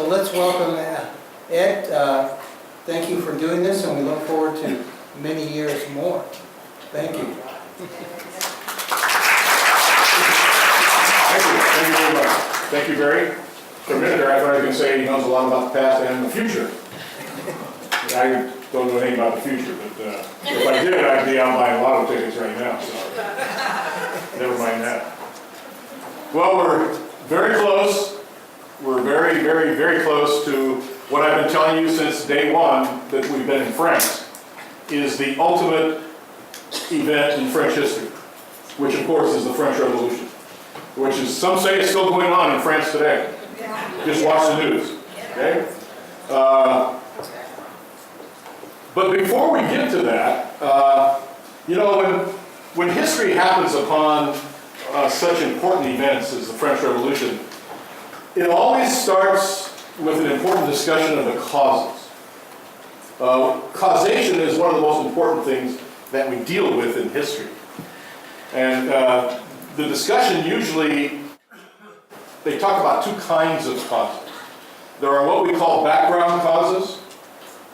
So let's welcome Ed. Thank you for doing this, and we look forward to many years more. Thank you. Thank you. Thank you very much. Thank you, Barry. For a minute there, I thought I was going to say he knows a lot about the past and the future. I don't know anything about the future, but if I did, I'd be out buying lotto tickets right now, so never mind that. Well, we're very close. We're very, very, very close to what I've been telling you since day one that we've been in France, is the ultimate event in French history, which of course is the French Revolution, which is, some say, is still going on in France today. Just watch the news, okay? But before we get to that, you know, when history happens upon such important events as the French Revolution, it always starts with an important discussion of the causes. Causation is one of the most important things that we deal with in history. And the discussion usually, they talk about two kinds of causes. There are what we call background causes,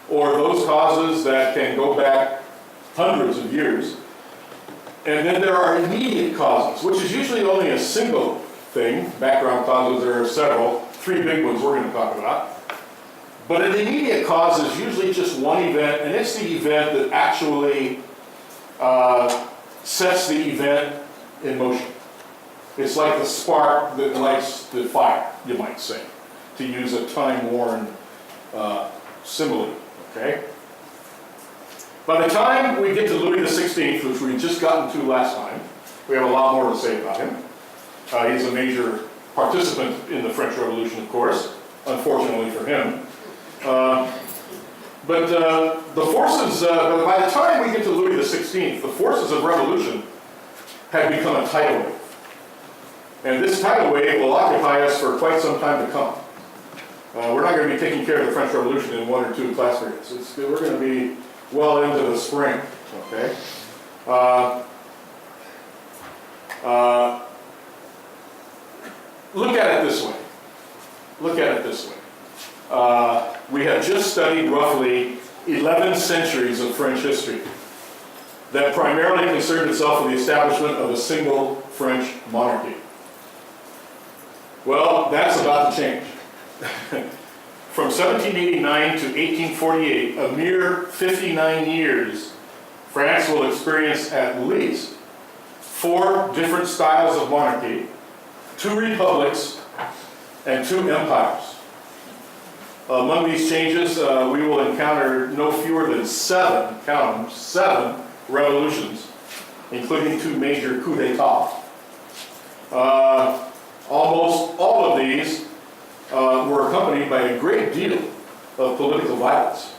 or those causes that can go back hundreds of years. And then there are immediate causes, which is usually only a single thing. Background causes, there are several, three big ones we're going to talk about. But an immediate cause is usually just one event, and it's the event that actually sets the event in motion. It's like the spark that lights the fire, you might say, to use a time-worn simile, okay? By the time we get to Louis XVI, which we've just gotten to last time, we have a lot more to say about him. He's a major participant in the French Revolution, of course, unfortunately for him. But the forces, by the time we get to Louis XVI, the forces of revolution have become a tidal wave. And this tidal wave will occupy us for quite some time to come. We're not going to be taking care of the French Revolution in one or two class periods. We're going to be well into the spring, okay? Look at it this way. Look at it this way. We have just studied roughly 11 centuries of French history that primarily concerned itself with the establishment of a single French monarchy. Well, that's about to change. From 1789 to 1848, a mere 59 years, France will experience at least 4 different styles of monarchy, 2 republics, and 2 empires. Among these changes, we will encounter no fewer than 7, count them, 7 revolutions, including 2 major coups d'etat. Almost all of these were accompanied by a great deal of political violence,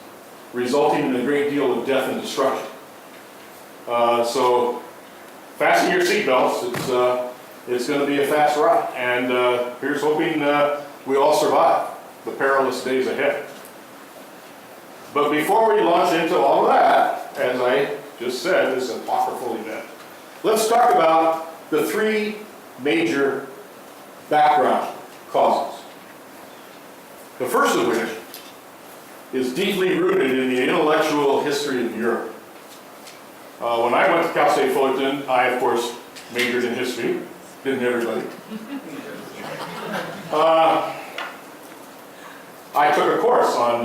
resulting in a great deal of death and destruction. So fasten your seatbelts. It's going to be a fast ride, and here's hoping we all survive the perilous days ahead. But before we launch into all of that, as I just said, this apocryphal event, let's talk about the 3 major background causes. The first of which is deeply rooted in the intellectual history of Europe. When I went to Cal State Fullerton, I, of course, majored in history. Didn't everybody? I took a course on,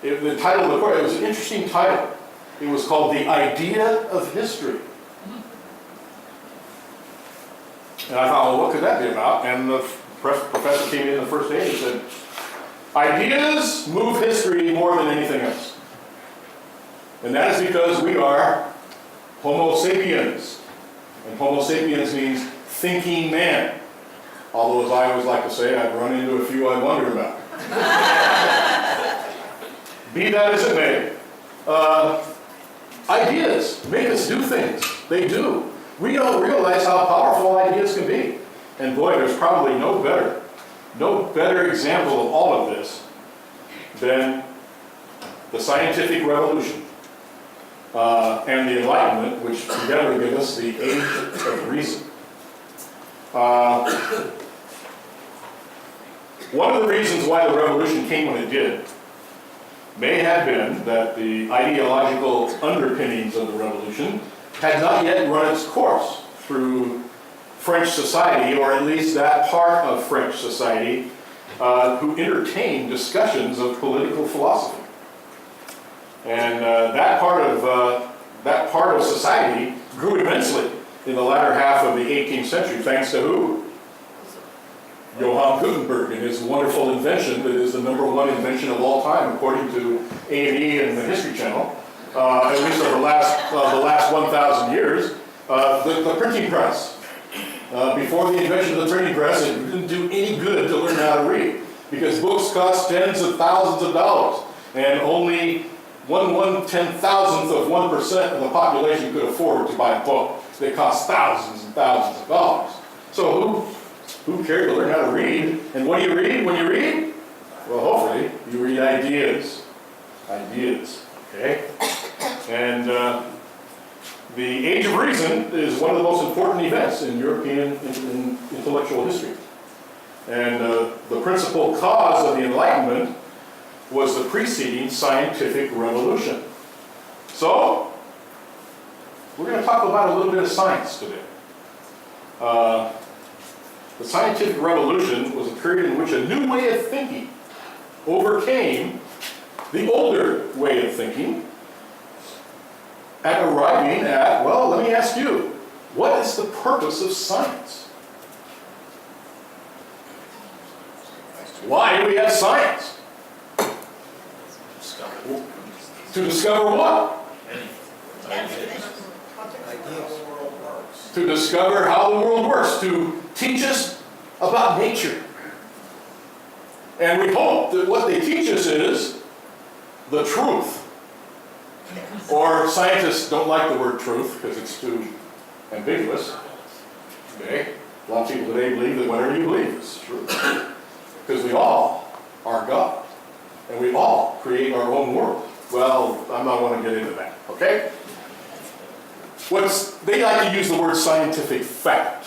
the title of the course, it was an interesting title. It was called The Idea of History. And I thought, well, what could that be about? And the professor came in the first day and said, ideas move history more than anything else. And that is because we are Homo sapiens. And Homo sapiens means thinking man. Although, as I always like to say, I've run into a few I wondered about. Be that as it may, ideas make us do things. They do. We don't realize how powerful ideas can be. And boy, there's probably no better example of all of this than the scientific revolution and the Enlightenment, which together give us the age of reason. One of the reasons why the revolution came when it did may have been that the ideological underpinnings of the revolution had not yet run its course through French society, or at least that part of French society who entertained discussions of political philosophy. And that part of society grew immensely in the latter half of the 18th century, thanks to who? Johann Gutenberg and his wonderful invention that is the #1 invention of all time, according to A&E and the History Channel, at least over the last 1,000 years, the printing press. Before the invention of the printing press, it didn't do any good to learn how to read, because books cost tens of thousands of dollars, and only 1/10,000th of 1% of the population could afford to buy a book. They cost thousands and thousands of dollars. So who cared to learn how to read? And what do you read when you read? Well, hopefully, you read ideas. Ideas, okay? And the Age of Reason is one of the most important events in European intellectual history. And the principal cause of the Enlightenment was the preceding scientific revolution. So, we're going to talk about a little bit of science today. The scientific revolution was a period in which a new way of thinking overcame the older way of thinking, at arriving at, well, let me ask you, what is the purpose of science? Why do we have science? To discover what? To discover how the world works, to teach us about nature. And we hope that what they teach us is the truth. Or scientists don't like the word truth because it's too ambiguous. Okay? A lot of people today believe that whatever you believe is true. Because we all are God. And we all create our own world. Well, I'm not going to get into that. Okay? They like to use the word scientific fact.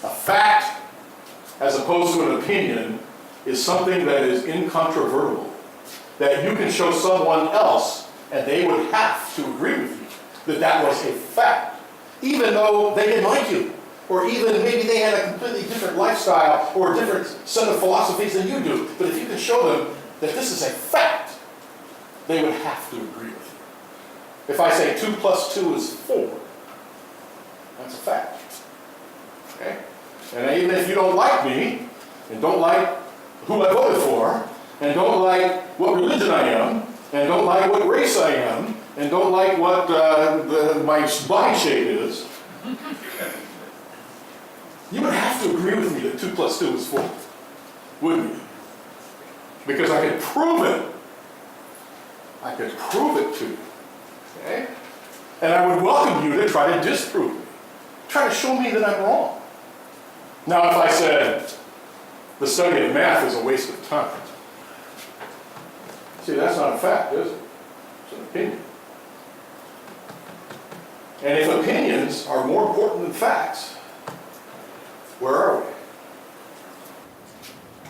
A fact, as opposed to an opinion, is something that is incontrovertible. That you can show someone else and they would have to agree with you that that was a fact. Even though they didn't like you. Or even maybe they had a completely different lifestyle or a different set of philosophies than you do. But if you can show them that this is a fact, they would have to agree with you. If I say 2 + 2 is 4, that's a fact. Okay? And even if you don't like me, and don't like who I voted for, and don't like what religion I am, and don't like what race I am, and don't like what my body shape is, you would have to agree with me that 2 + 2 is 4, wouldn't you? Because I could prove it. I could prove it to you. Okay? And I would welcome you to try to disprove me. Try to show me that I'm wrong. Now, if I said the study of math is a waste of time, see, that's not a fact, is it? It's an opinion. And if opinions are more important than facts, where are we?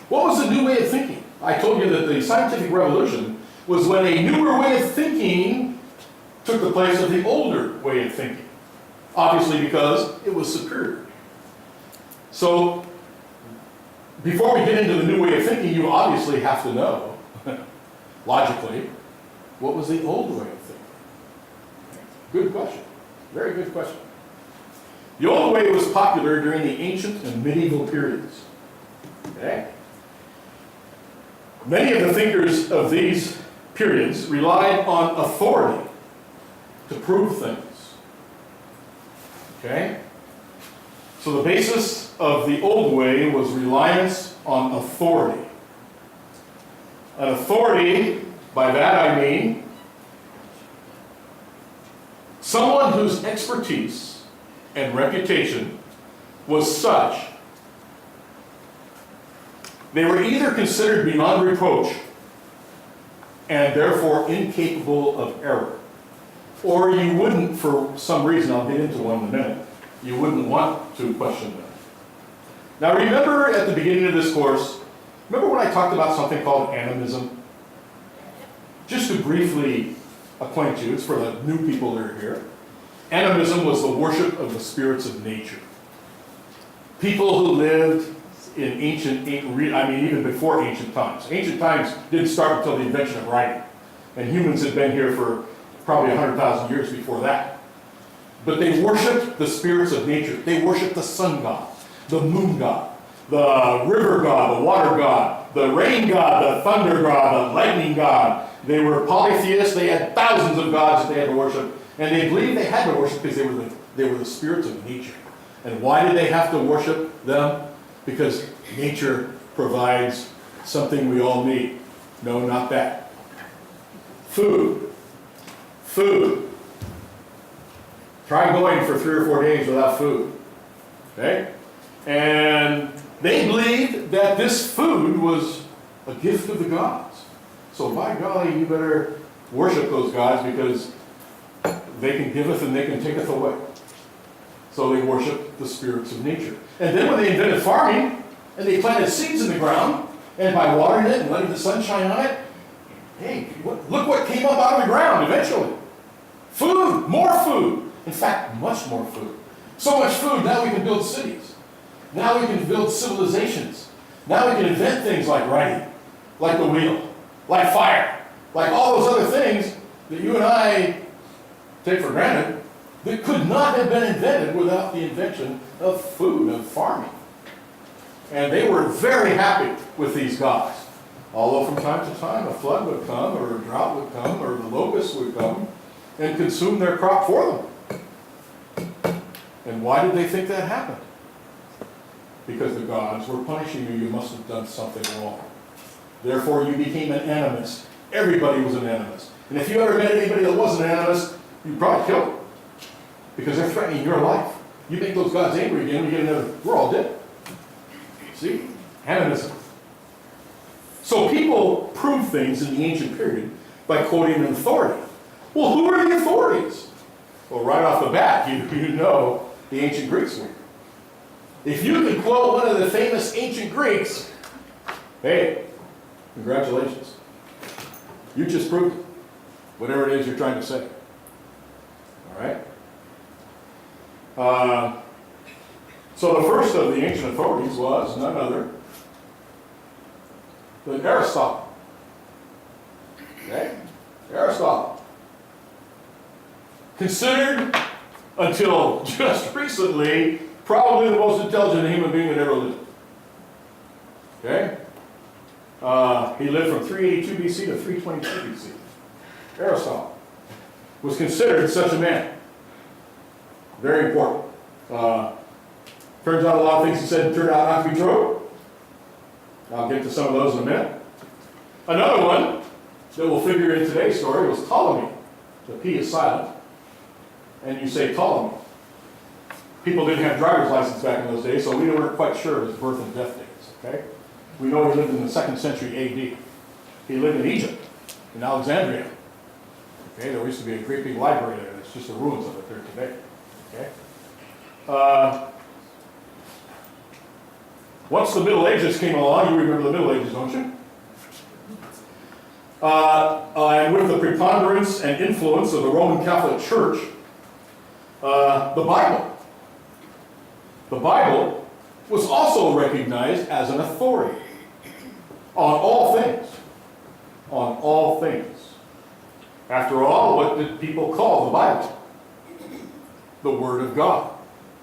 What was the new way of thinking? I told you that the scientific revolution was when a newer way of thinking took the place of the older way of thinking. Obviously because it was superior. So, before we get into the new way of thinking, you obviously have to know, logically, what was the old way of thinking? Good question. Very good question. The old way was popular during the ancient and medieval periods. Okay? Many of the thinkers of these periods relied on authority to prove things. Okay? So the basis of the old way was reliance on authority. An authority, by that I mean someone whose expertise and reputation was such they were either considered beyond reproach and therefore incapable of error, or you wouldn't, for some reason, I'll get into one in a minute, you wouldn't want to question them. Now remember at the beginning of this course Remember when I talked about something called animism? Just to briefly acquaint you, it's for the new people that are here. Animism was the worship of the spirits of nature. People who lived in even before ancient times. Ancient times didn't start until the invention of writing. And humans had been here for probably 100,000 years before that. But they worshiped the spirits of nature. They worshiped the sun god, the moon god, the river god, the water god, the rain god, the thunder god, the lightning god. They were polytheists. They had thousands of gods that they had to worship. And they believed they had to worship because they were the spirits of nature. And why did they have to worship them? Because nature provides something we all need. No, not that. Food. Food. Try going for 3 or 4 days without food. Okay? And they believed that this food was a gift of the gods. So by golly, you better worship those gods because they can giveth and they can taketh away. So they worship the spirits of nature. And then when they invented farming, and they planted seeds in the ground, and by watering it and letting the sun shine on it, hey, look what came up out of the ground eventually. Food, more food. In fact, much more food. So much food, now we can build cities. Now we can build civilizations. Now we can invent things like writing, like the wheel, like fire, like all those other things that you and I take for granted that could not have been invented without the invention of food, of farming. And they were very happy with these gods. Although from time to time a flood would come, or a drought would come, or the locusts would come and consume their crop for them. And why did they think that happened? Because the gods were punishing you. You must have done something wrong. Therefore you became an animist. Everybody was an animist. And if you ever met anybody that wasn't an animist, you'd probably kill them. Because they're threatening your life. You make those gods angry again, we get another, we're all dead. See? Animism. So people proved things in the ancient period by quoting an authority. Well, who are the authorities? Well, right off the bat, you know the ancient Greeks were. If you could quote one of the famous ancient Greeks, hey, congratulations. You just proved it. Whatever it is you're trying to say. All right? So the first of the ancient authorities was none other than Aristotle. Okay? Aristotle. Considered, until just recently, probably the most intelligent human being that ever lived. Okay? He lived from 382 BC to 322 BC. Aristotle was considered such a man. Very important. Turns out a lot of things he said turned out not to be true. I'll get to some of those in a minute. Another one that will figure in today's story was Ptolemy. The P is silent. And you say Ptolemy. People didn't have driver's license back in those days, so we weren't quite sure of his birth and death dates. Okay? We know he lived in the 2nd century AD. He lived in Egypt, in Alexandria. Okay? There used to be a great big library there. It's just the ruins of it there today. Okay? Once the Middle Ages came along, you remember the Middle Ages, don't you? And with the preponderance and influence of the Roman Catholic Church, the Bible was also recognized as an authority on all things. On all things. After all, what did people call the Bible? The Word of God.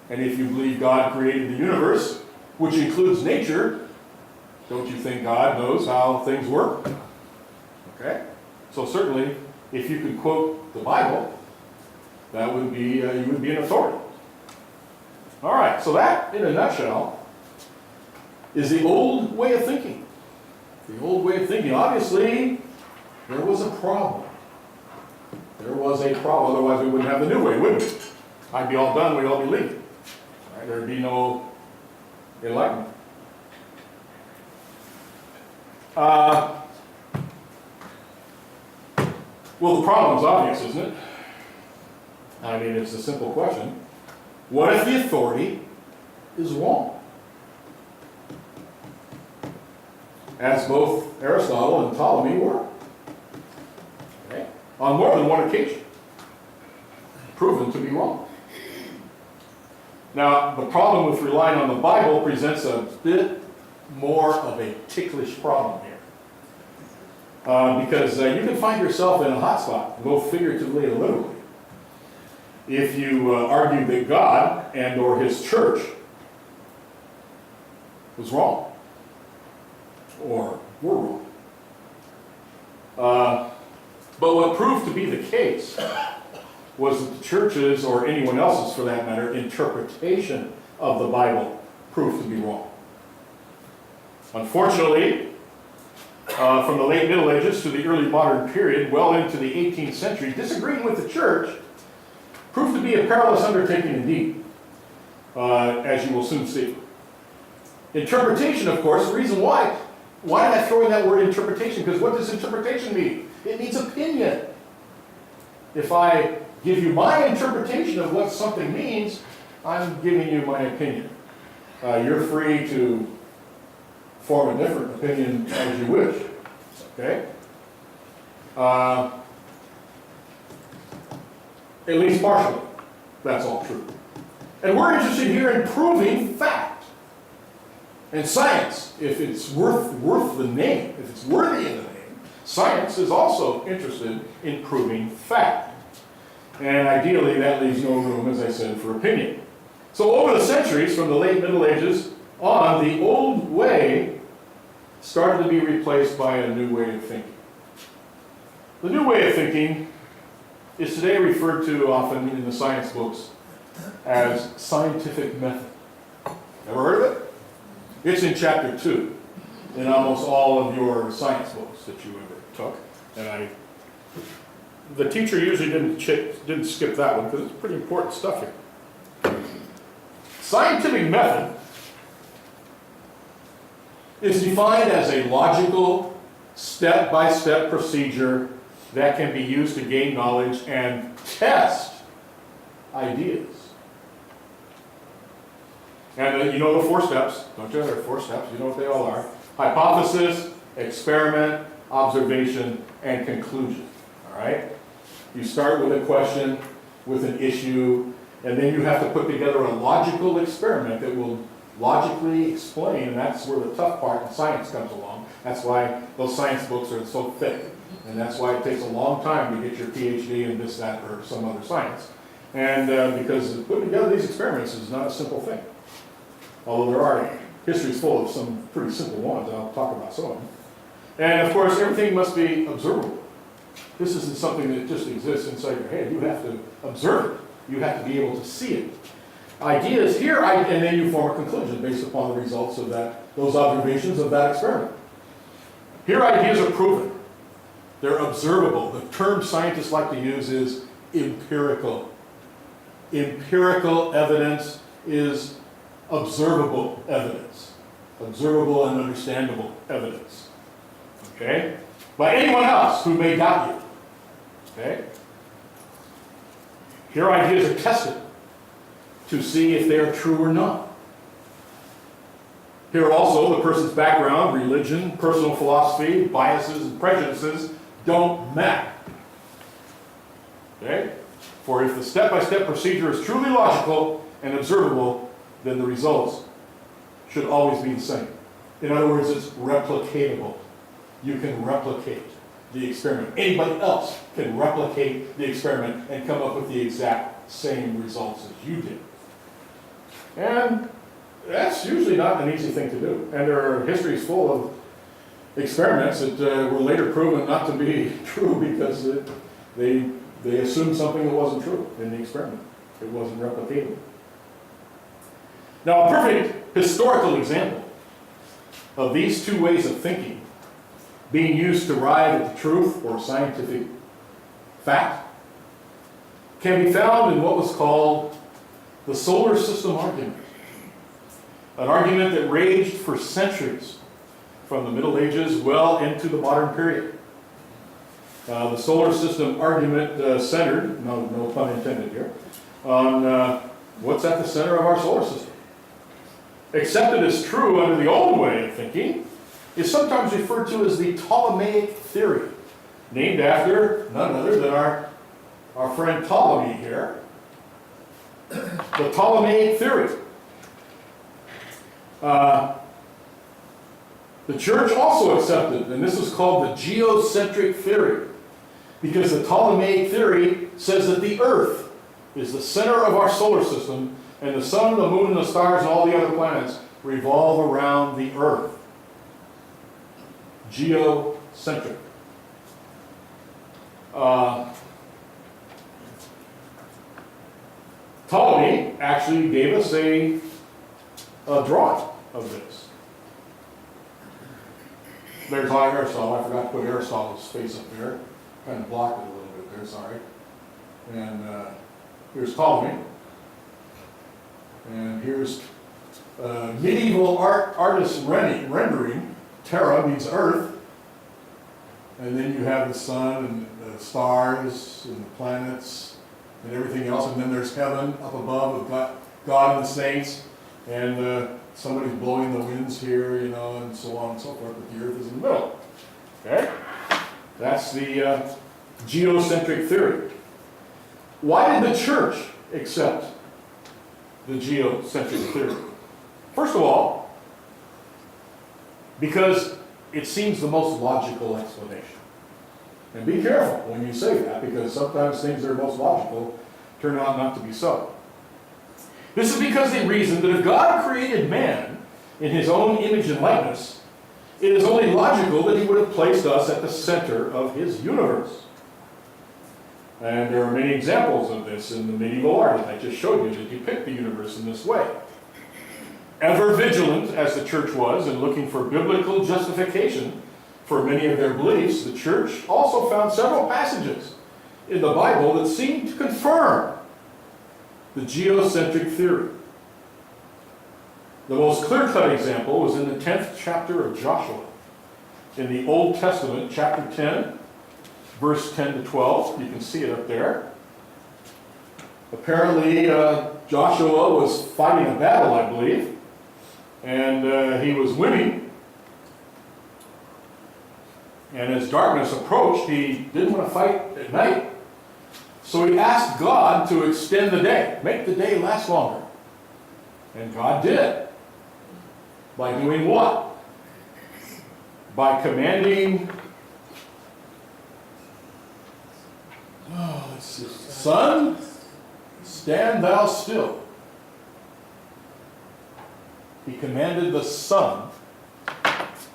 And if you believe God created the universe, which includes nature, don't you think God knows how things work? Okay? So certainly, if you could quote the Bible, that would be, you would be an authority. All right, so that, in a nutshell, is the old way of thinking. The old way of thinking. Obviously, there was a problem. There was a problem, otherwise we wouldn't have the new way, would we? I'd be all done, we'd all be leaving. Right? There'd be no enlightenment. Well, the problem's obvious, isn't it? I mean, it's a simple question. What if the authority is wrong? as both Aristotle and Ptolemy were. Okay? On more than one occasion. Proven to be wrong. Now, the problem with relying on the Bible presents a bit more of a ticklish problem here. Because you can find yourself in a hot spot, both figuratively and literally, if you argue that God and or his church was wrong, or were wrong. But what proved to be the case was that the church's, or anyone else's for that matter, interpretation of the Bible proved to be wrong. Unfortunately, from the late Middle Ages to the early modern period, well into the 18th century, disagreeing with the church proved to be a perilous undertaking indeed, as you will soon see. Interpretation, of course, the reason why am I throwing that word interpretation? Because what does interpretation mean? It means opinion. If I give you my interpretation of what something means, I'm giving you my opinion. You're free to form a different opinion as you wish. Okay? At least partially. That's all true. And we're interested here in proving fact. And science, if it's worth the name, if it's worthy of the name, science is also interested in proving fact. And ideally, that leaves no room, as I said, for opinion. So over the centuries, from the late Middle Ages on, the old way started to be replaced by a new way of thinking. The new way of thinking is today referred to often in the science books as scientific method. Ever heard of it? It's in chapter 2 in almost all of your science books that you ever took. And the teacher usually didn't skip that one because it's pretty important stuff here. Scientific method is defined as a logical, step-by-step procedure that can be used to gain knowledge and test ideas. And you know the 4 steps, don't you? There are 4 steps, you know what they all are. Hypothesis, experiment, observation, and conclusion. All right? You start with a question, with an issue, and then you have to put together a logical experiment that will logically explain, and that's where the tough part in science comes along. That's why those science books are so thick. And that's why it takes a long time to get your PhD in this, that, or some other science. And because putting together these experiments is not a simple thing. Although there are, history's full of some pretty simple ones. I'll talk about some of them. And of course, everything must be observable. This isn't something that just exists inside your head. You have to observe it. You have to be able to see it. Ideas here, and then you form a conclusion based upon the results of those observations of that experiment. Here, ideas are proven. They're observable. The term scientists like to use is empirical. Empirical evidence is observable evidence. Observable and understandable evidence. Okay? By anyone else who may doubt you. Okay? Here ideas are tested to see if they are true or not. Here also the person's background, religion, personal philosophy, biases, and prejudices don't matter. Okay? For if the step-by-step procedure is truly logical and observable, then the results should always be the same. In other words, it's replicatable. You can replicate the experiment. Anybody else can replicate the experiment and come up with the exact same results as you did. And that's usually not an easy thing to do. And history is full of experiments that were later proven not to be true because they assumed something that wasn't true in the experiment. It wasn't replicatable. Now, a perfect historical example of these 2 ways of thinking being used to arrive at the truth or scientific fact can be found in what was called the solar system argument. An argument that raged for centuries from the Middle Ages well into the modern period. The solar system argument centered, no pun intended here, on what's at the center of our solar system. Accepted as true under the old way of thinking is sometimes referred to as the Ptolemaic theory, named after none other than our friend Ptolemy here. The Ptolemaic theory. The church also accepted, and this is called the geocentric theory, because the Ptolemaic theory says that the earth is the center of our solar system, and the sun, the moon, and the stars, and all the other planets revolve around the earth. Geocentric. Ptolemy actually gave us a drawing of this. There's Aristotle. I forgot to put Aristotle's face up there. Kind of blocked it a little bit there, sorry. And here's Ptolemy. And here's medieval artist rendering. Terra means earth. And then you have the sun and the stars and the planets and everything else. And then there's heaven up above with God and the saints. And somebody's blowing the winds here, you know, and so on and so forth. But the earth is in the middle. Okay? That's the geocentric theory. Why did the church accept the geocentric theory? First of all, because it seems the most logical explanation. And be careful when you say that, because sometimes things that are most logical turn out not to be so. This is because they reasoned that if God created man in his own image and likeness, it is only logical that he would have placed us at the center of his universe. And there are many examples of this in the medieval art that I just showed you that depict the universe in this way. Ever vigilant, as the church was, in looking for biblical justification for many of their beliefs, the church also found several passages in the Bible that seem to confirm the geocentric theory. The most clear-cut example was in the 10th chapter of Joshua. In the Old Testament, chapter 10, verse 10 to 12. You can see it up there. Apparently, Joshua was fighting a battle, I believe, and he was winning. And as darkness approached, he didn't want to fight at night. So he asked God to extend the day, make the day last longer. And God did. By doing what? By commanding, sun, stand thou still. He commanded the sun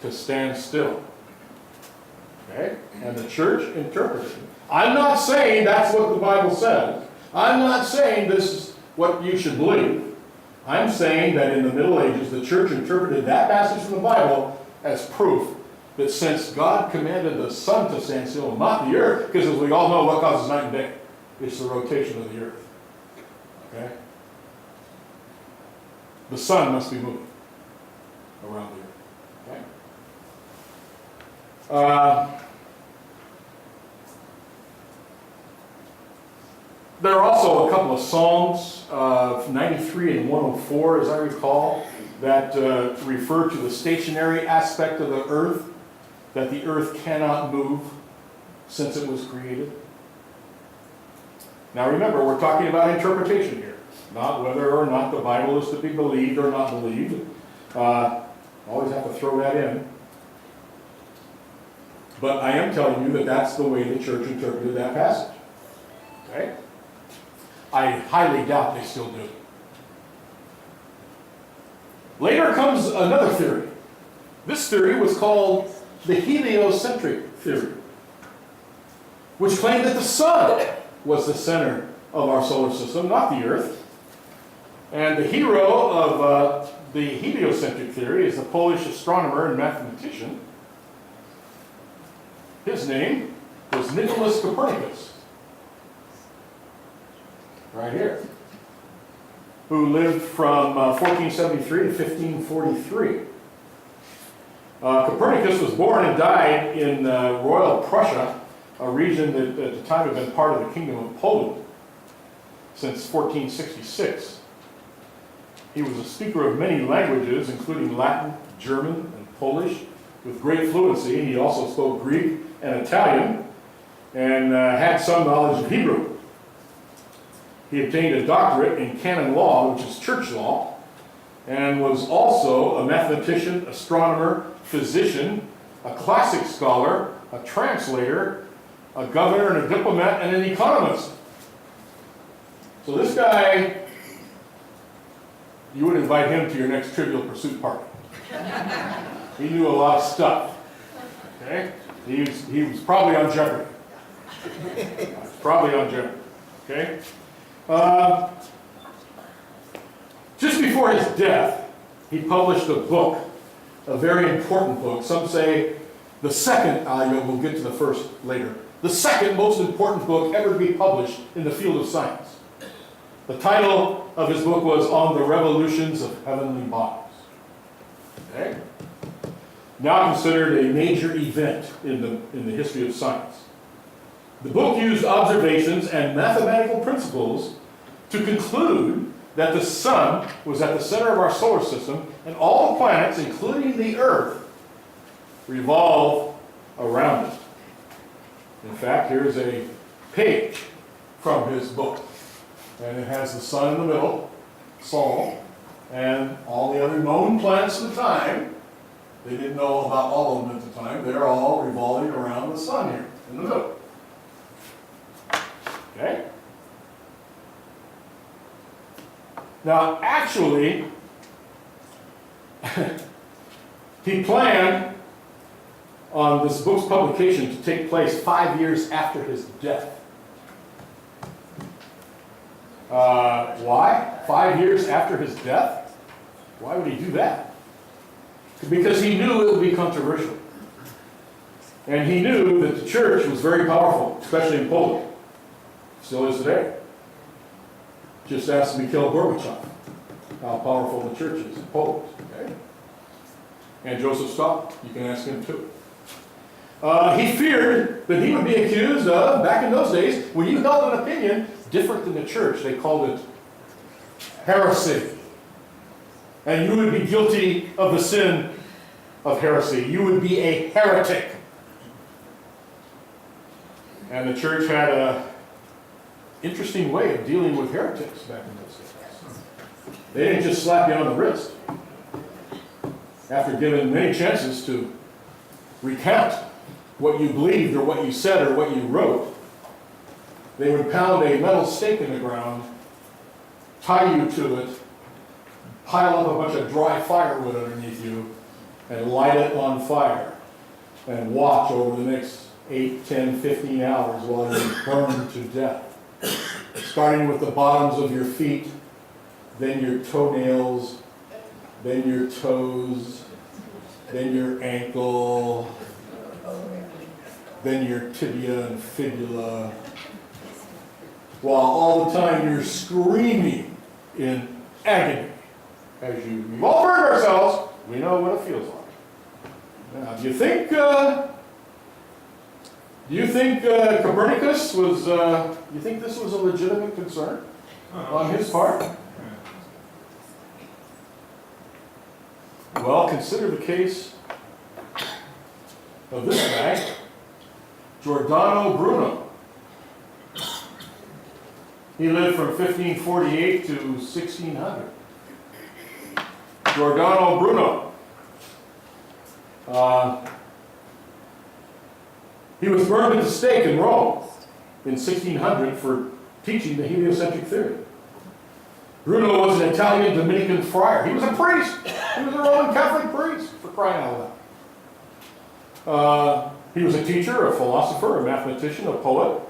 to stand still. Okay? And the church interpreted it. I'm not saying that's what the Bible says. I'm not saying this is what you should believe. I'm saying that in the Middle Ages, the church interpreted that passage from the Bible as proof that since God commanded the sun to stand still, not the earth, because as we all know, what causes night and day? It's the rotation of the earth. Okay? The sun must be moving around the earth. Okay? There are also a couple of Psalms, 93 and 104, as I recall, that refer to the stationary aspect of the earth, that the earth cannot move since it was created. Now remember, we're talking about interpretation here, not whether or not the Bible is to be believed or not believed. Always have to throw that in. But I am telling you that that's the way the church interpreted that passage. Okay? I highly doubt they still do. Later comes another theory. This theory was called the heliocentric theory, which claimed that the sun was the center of our solar system, not the earth. And the hero of the heliocentric theory is the Polish astronomer and mathematician. His name was Nicholas Copernicus. Right here, who lived from 1473 to 1543. Copernicus was born and died in Royal Prussia, a region that at the time had been part of the Kingdom of Poland since 1466. He was a speaker of many languages, including Latin, German, and Polish, with great fluency. He also spoke Greek and Italian and had some knowledge of Hebrew. He obtained a doctorate in canon law, which is church law, and was also a mathematician, astronomer, physician, a classic scholar, a translator, a governor and a diplomat, and an economist. So this guy, you would invite him to your next Trivial Pursuit party. He knew a lot of stuff. Okay? He was probably on Jeopardy. Probably on Jeopardy. Okay? Just before his death, he published a book, a very important book. Some say the second, we'll get to the first later, the second most important book ever to be published in the field of science. The title of his book was On the Revolutions of Heavenly Bodies. Okay? Now considered a major event in the history of science. The book used observations and mathematical principles to conclude that the sun was at the center of our solar system and all the planets, including the Earth, revolve around it. In fact, here's a page from his book. And it has the sun in the middle, Sol, and all the other known planets at the time. They didn't know about all of them at the time. They're all revolving around the sun here in the middle. Okay? Now, actually, he planned on this book's publication to take place 5 years after his death. Why? 5 years after his death? Why would he do that? Because he knew it would be controversial. And he knew that the church was very powerful, especially in Poland. Still is today. Just ask Mikhail Gorbachev how powerful the church is in Poland. Okay? And Joseph Stalin, you can ask him too. He feared that he would be accused of, back in those days, when you held an opinion different than the church, they called it heresy. And you would be guilty of the sin of heresy. You would be a heretic. And the church had an interesting way of dealing with heretics back in those days. They didn't just slap you on the wrist. After given many chances to recount what you believed or what you said or what you wrote, they would pound a metal stake in the ground, tie you to it, pile up a bunch of dry firewood underneath you, and light it on fire, and watch over the next 8, 10, 15 hours while you burn to death. Starting with the bottoms of your feet, then your toenails, then your toes, then your ankle, then your tibia and fibula, while all the time you're screaming in agony. As we've all burned ourselves, we know what it feels like. Now, do you think Copernicus was, you think this was a legitimate concern on his part? Well, consider the case of this guy, Giordano Bruno. He lived from 1548 to 1600. Giordano Bruno. He was burned at the stake in Rome in 1600 for teaching the heliocentric theory. Bruno was an Italian Dominican friar. He was a priest. He was a Roman Catholic priest, for crying out loud. He was a teacher, a philosopher, a mathematician, a poet,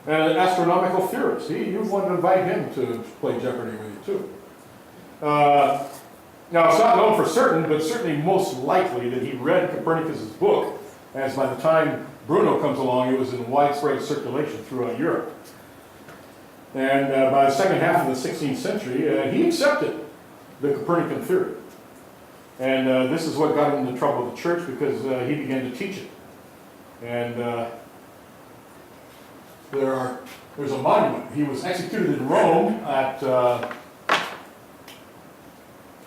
and an astronomical theorist. You wanted to invite him to play Jeopardy with you, too. Now, it's not known for certain, but certainly most likely that he read Copernicus' book, as by the time Bruno comes along, it was in widespread circulation throughout Europe. And by the second half of the 16th century, he accepted the Copernican theory. And this is what got him into trouble with the church, because he began to teach it. And there's a monument. He was executed in Rome at,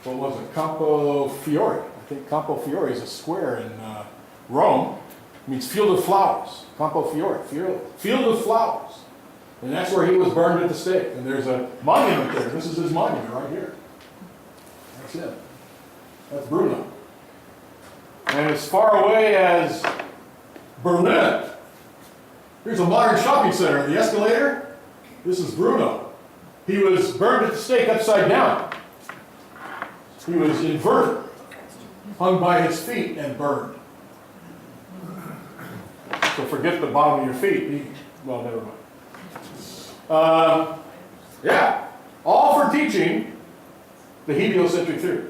what was it, Campo Fiore, I think Campo Fiore is a square in Rome. It means field of flowers. Campo Fiore, field of flowers. And that's where he was burned at the stake. And there's a monument there. This is his monument right here. That's it. That's Bruno. And as far away as Berlin, here's a modern shopping center. The escalator, this is Bruno. He was burned at the stake upside down. He was inverted, hung by his feet and burned. So forget the bottom of your feet. Well, never mind. Yeah, all for teaching the heliocentric theory.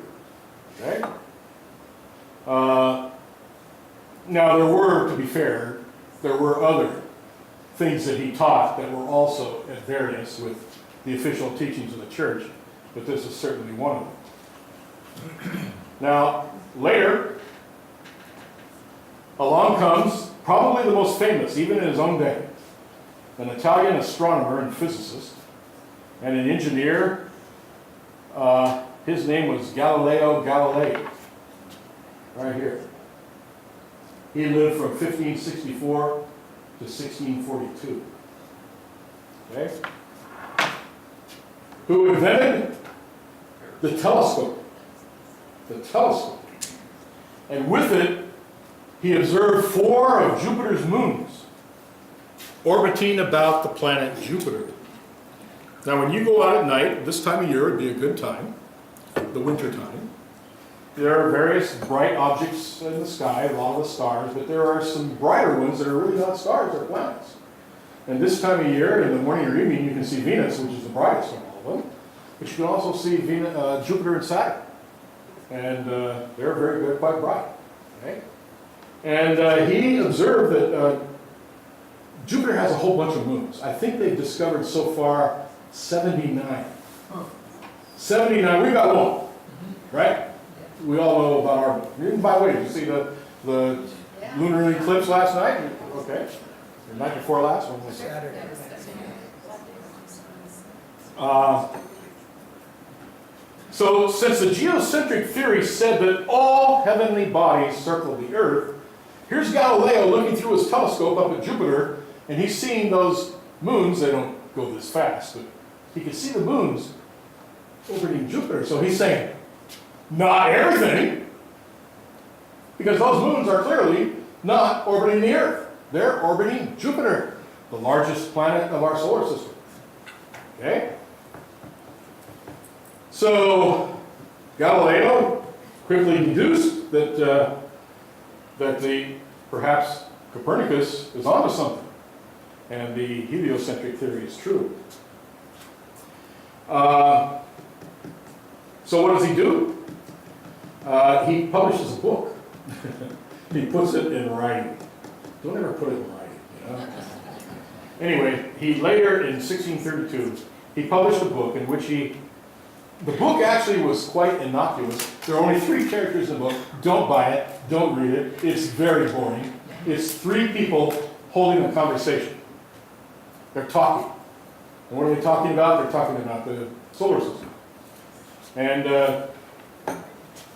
Okay? Now there were, to be fair, there were other things that he taught that were also at variance with the official teachings of the church, but this is certainly one of them. Now, later, along comes probably the most famous, even in his own day, an Italian astronomer and physicist, and an engineer. His name was Galileo Galilei, right here. He lived from 1564 to 1642. Okay? Who invented the telescope. The telescope. And with it, he observed 4 of Jupiter's moons orbiting about the planet Jupiter. Now, when you go out at night, this time of year would be a good time, the winter time. There are various bright objects in the sky, a lot of the stars, but there are some brighter ones that are really not stars, they're planets. And this time of year, in the morning or evening, you can see Venus, which is the brightest of all of them. But you can also see Jupiter and Saturn. And they're very good, quite bright. Okay? And he observed that Jupiter has a whole bunch of moons. I think they've discovered so far 79. 79, we've got one, right? We all know about our, by the way, did you see the lunar eclipse last night? Okay. The night before last one was Saturday. So since the geocentric theory said that all heavenly bodies circle the Earth, here's Galileo looking through his telescope up at Jupiter, and he's seeing those moons. They don't go this fast, but he can see the moons orbiting Jupiter. So he's saying, not everything, because those moons are clearly not orbiting the Earth. They're orbiting Jupiter, the largest planet of our solar system. Okay? So Galileo quickly deduced that perhaps Copernicus is onto something, and the heliocentric theory is true. So what does he do? He publishes a book. He puts it in writing. Don't ever put it in writing, you know? Anyway, he later, in 1632, he published a book in which the book actually was quite innocuous. There are only 3 characters in the book. Don't buy it. Don't read it. It's very boring. It's 3 people holding a conversation. They're talking. And what are they talking about? They're talking about the solar system. And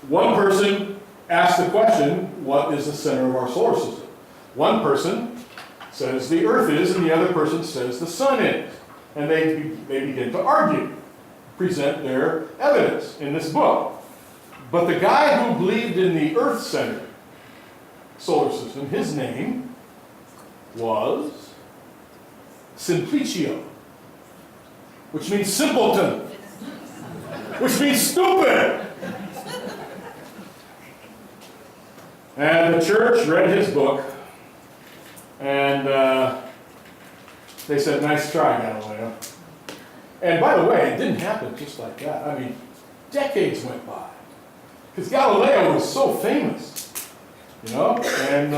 one person asks the question, what is the center of our solar system? One person says the Earth is, and the other person says the Sun is. And they begin to argue, present their evidence in this book. But the guy who believed in the Earth-centered solar system, his name was Simplicio, which means simpleton, which means stupid. And the church read his book, and they said, nice try, Galileo. And by the way, it didn't happen just like that. I mean, decades went by. Because Galileo was so famous, you know? And,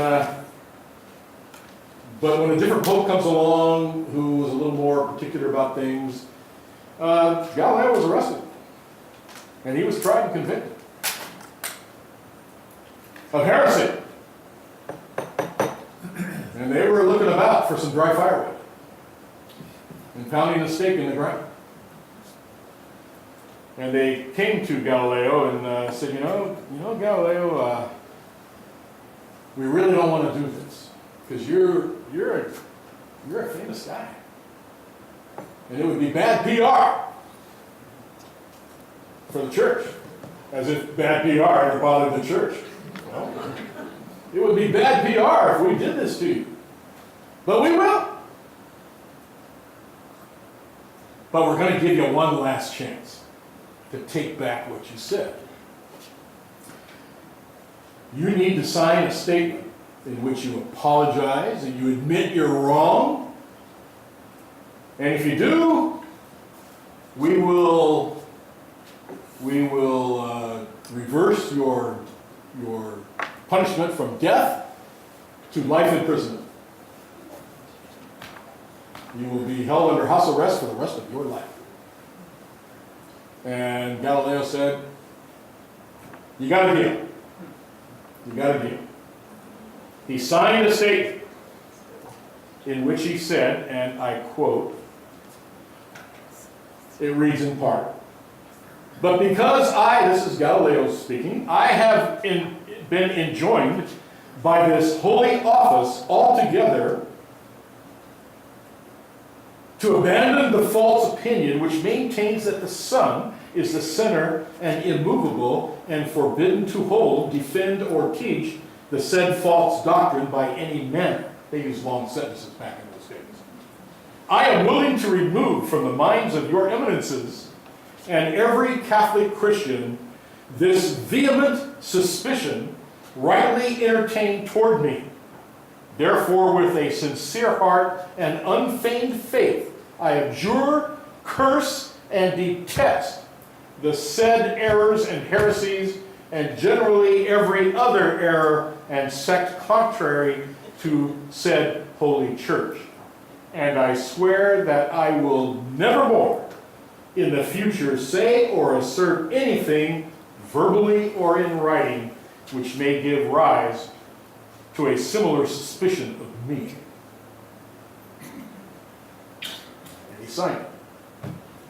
but when a different pope comes along who was a little more particular about things, Galileo was arrested. And he was tried and convicted of heresy. And they were looking about for some dry firewood and pounding a stake in the ground. And they came to Galileo and said, you know, Galileo, we really don't want to do this because you're a famous guy, and it would be bad PR for the church, as if bad PR ever bothered the church. Well, it would be bad PR if we did this to you, but we will. But we're going to give you one last chance to take back what you said. You need to sign a statement in which you apologize and you admit you're wrong. And if you do, we will reverse your punishment from death to life imprisonment. You will be held under house arrest for the rest of your life. And Galileo said, you got a deal. You got a deal. He signed a statement in which he said, and I quote, it reads in part, but because this is Galileo speaking, I have been enjoined by this holy office altogether to abandon the false opinion which maintains that the Son is the center and immovable and forbidden to hold, defend, or teach the said false doctrine by any manner. They use long sentences back in those days. I am willing to remove from the minds of your eminences and every Catholic Christian this vehement suspicion rightly entertained toward me. Therefore, with a sincere heart and unfeigned faith, I abjure, curse, and detest the said errors and heresies, and generally every other error and sect contrary to said holy church. And I swear that I will nevermore in the future say or assert anything, verbally or in writing, which may give rise to a similar suspicion of me. And he signed it.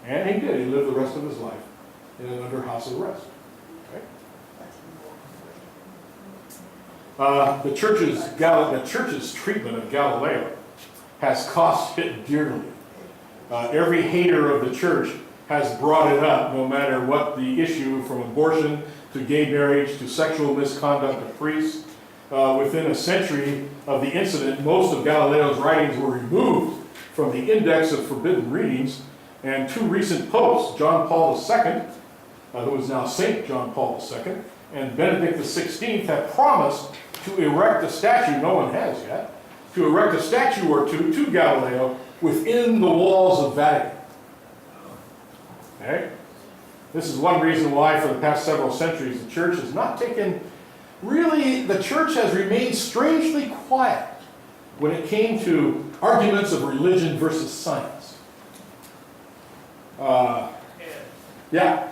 And he did. He lived the rest of his life under house arrest. Okay? The church's treatment of Galileo has cost it dearly. Every hater of the church has brought it up, no matter what the issue, from abortion to gay marriage to sexual misconduct of priests. Within a century of the incident, most of Galileo's writings were removed from the index of forbidden readings, and two recent popes, John Paul II, who is now Saint John Paul II, and Benedict XVI, have promised to erect a statue, no one has yet, to erect a statue or two to Galileo within the walls of Vatican. Okay? This is one reason why for the past several centuries the church has not taken, the church has remained strangely quiet when it came to arguments of religion versus science. Yeah.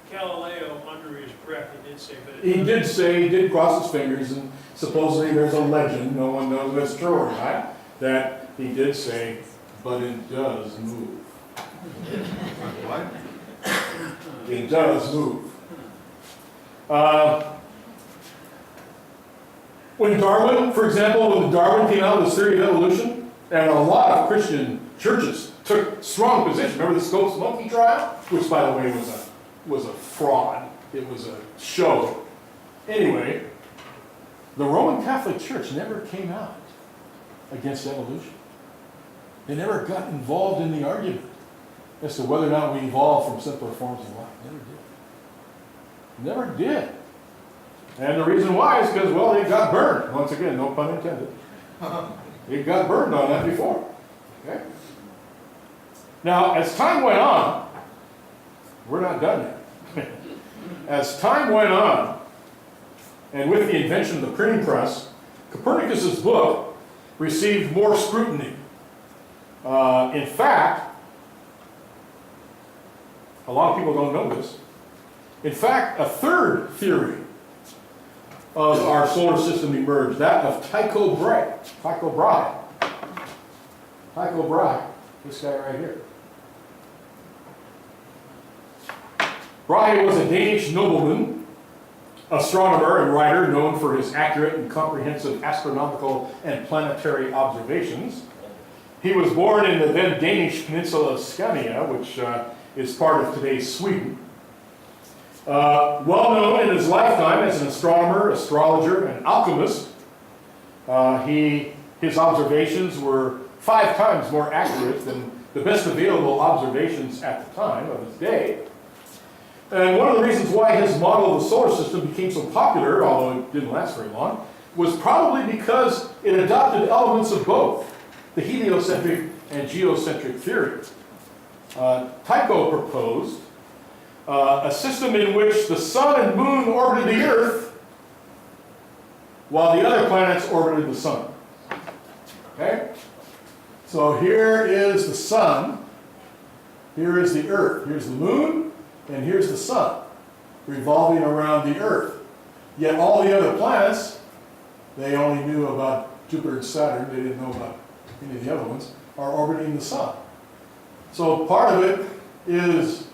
Galileo, under his breath, he did cross his fingers, and supposedly there's a legend, no one knows if it's true or not, that he did say, but it does move. What? It does move. When Darwin, for example, when Darwin came out with his theory of evolution, and a lot of Christian churches took strong position. Remember the Scopes monkey trial? Which, by the way, was a fraud. It was a show. Anyway, the Roman Catholic Church never came out against evolution. They never got involved in the argument as to whether or not we evolved from simpler forms of life. Never did. Never did. And the reason why is because, well, they got burned. Once again, no pun intended. They got burned on that before. Okay? Now, as time went on, we're not done yet. As time went on, and with the invention of the printing press, Copernicus's book received more scrutiny. In fact, a lot of people don't know this. In fact, a third theory of our solar system emerged, that of Tycho Brahe. Tycho Brahe, this guy right here. Brahe was a Danish nobleman, astronomer and writer known for his accurate and comprehensive astronomical and planetary observations. He was born in the then Danish peninsula of Scania, which is part of today's Sweden. Well known in his lifetime as an astronomer, astrologer, and alchemist, his observations were 5 times more accurate than the best available observations at the time of his day. And one of the reasons why his model of the solar system became so popular, although it didn't last very long, was probably because it adopted elements of both the heliocentric and geocentric theory. Tycho proposed a system in which the sun and moon orbited the Earth while the other planets orbited the sun. Okay? So here is the sun, here is the Earth, here's the moon, and here's the sun revolving around the Earth. Yet all the other planets, they only knew about Jupiter and Saturn, they didn't know about any of the other ones, are orbiting the sun. So part of it is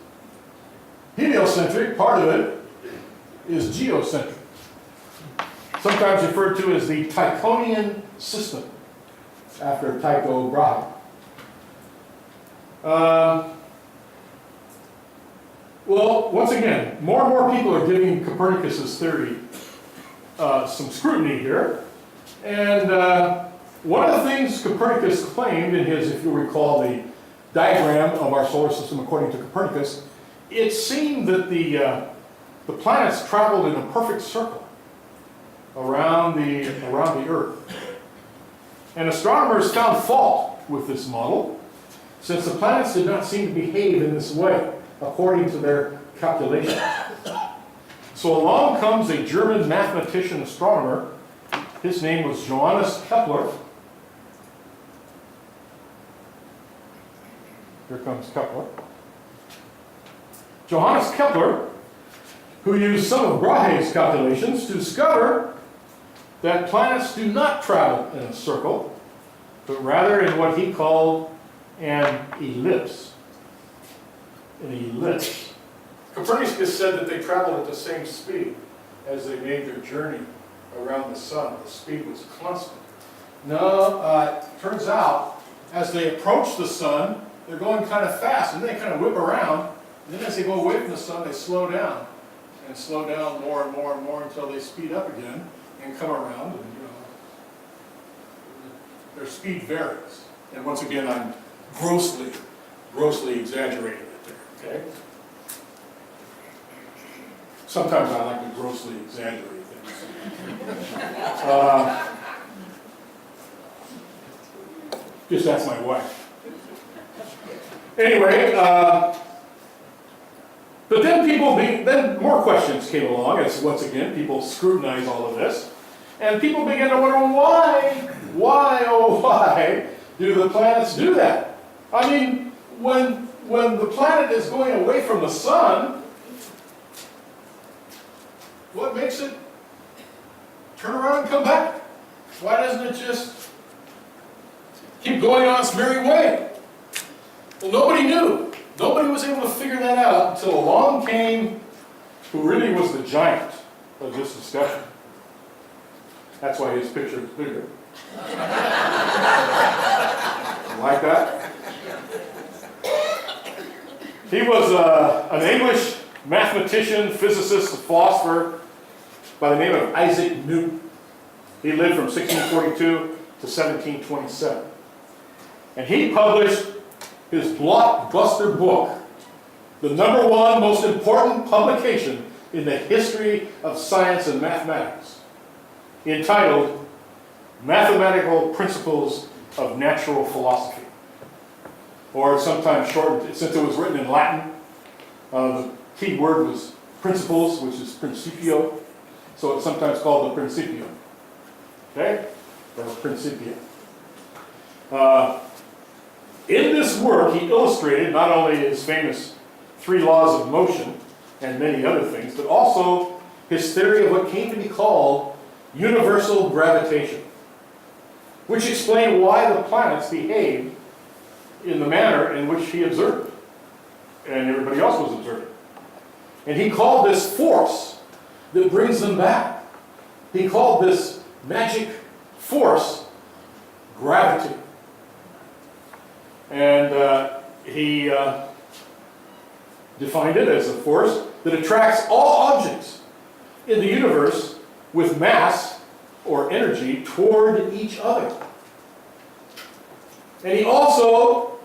heliocentric, part of it is geocentric. Sometimes referred to as the Tychonian system, after Tycho Brahe. Well, once again, more and more people are giving Copernicus's theory some scrutiny here. And one of the things Copernicus claimed in his, if you recall, the diagram of our solar system according to Copernicus, it seemed that the planets traveled in a perfect circle around the Earth. And astronomers found fault with this model, since the planets did not seem to behave in this way, according to their calculations. So along comes a German mathematician astronomer. His name was Johannes Kepler. Here comes Kepler. Johannes Kepler, who used some of Brahe's calculations to discover that planets do not travel in a circle, but rather in what he called an ellipse. An ellipse. Copernicus said that they traveled at the same speed as they made their journey around the sun. The speed was constant. No, turns out, as they approach the sun, they're going kind of fast, and they kind of whip around, and then as they go away from the sun, they slow down, and slow down more and more and more until they speed up again, and come around, and their speed varies. And once again, I'm grossly exaggerating it there, okay? Sometimes I like to grossly exaggerate things. Just ask my wife. Anyway, but then more questions came along as, once again, people scrutinized all of this. And people began to wonder, why do the planets do that? I mean, when the planet is going away from the sun, what makes it turn around and come back? Why doesn't it just keep going on its merry way? Well, nobody knew. Nobody was able to figure that out until along came who really was the giant of this discussion. That's why his picture is bigger. Like that? He was an English mathematician, physicist, philosopher by the name of Isaac Newton. He lived from 1642 to 1727. And he published his blockbuster book, the #1 most important publication in the history of science and mathematics, entitled Mathematical Principles of Natural Philosophy. Or sometimes shortened, since it was written in Latin, the key word was principles, which is principio, so it's sometimes called the Principia. Okay? Or Principia. In this work, he illustrated not only his famous 3 laws of motion and many other things, but also his theory of what came to be called universal gravitation, which explained why the planets behaved in the manner in which he observed, and everybody else was observing. And he called this force that brings them back. He called this magic force gravity. And he defined it as a force that attracts all objects in the universe with mass or energy toward each other. And he also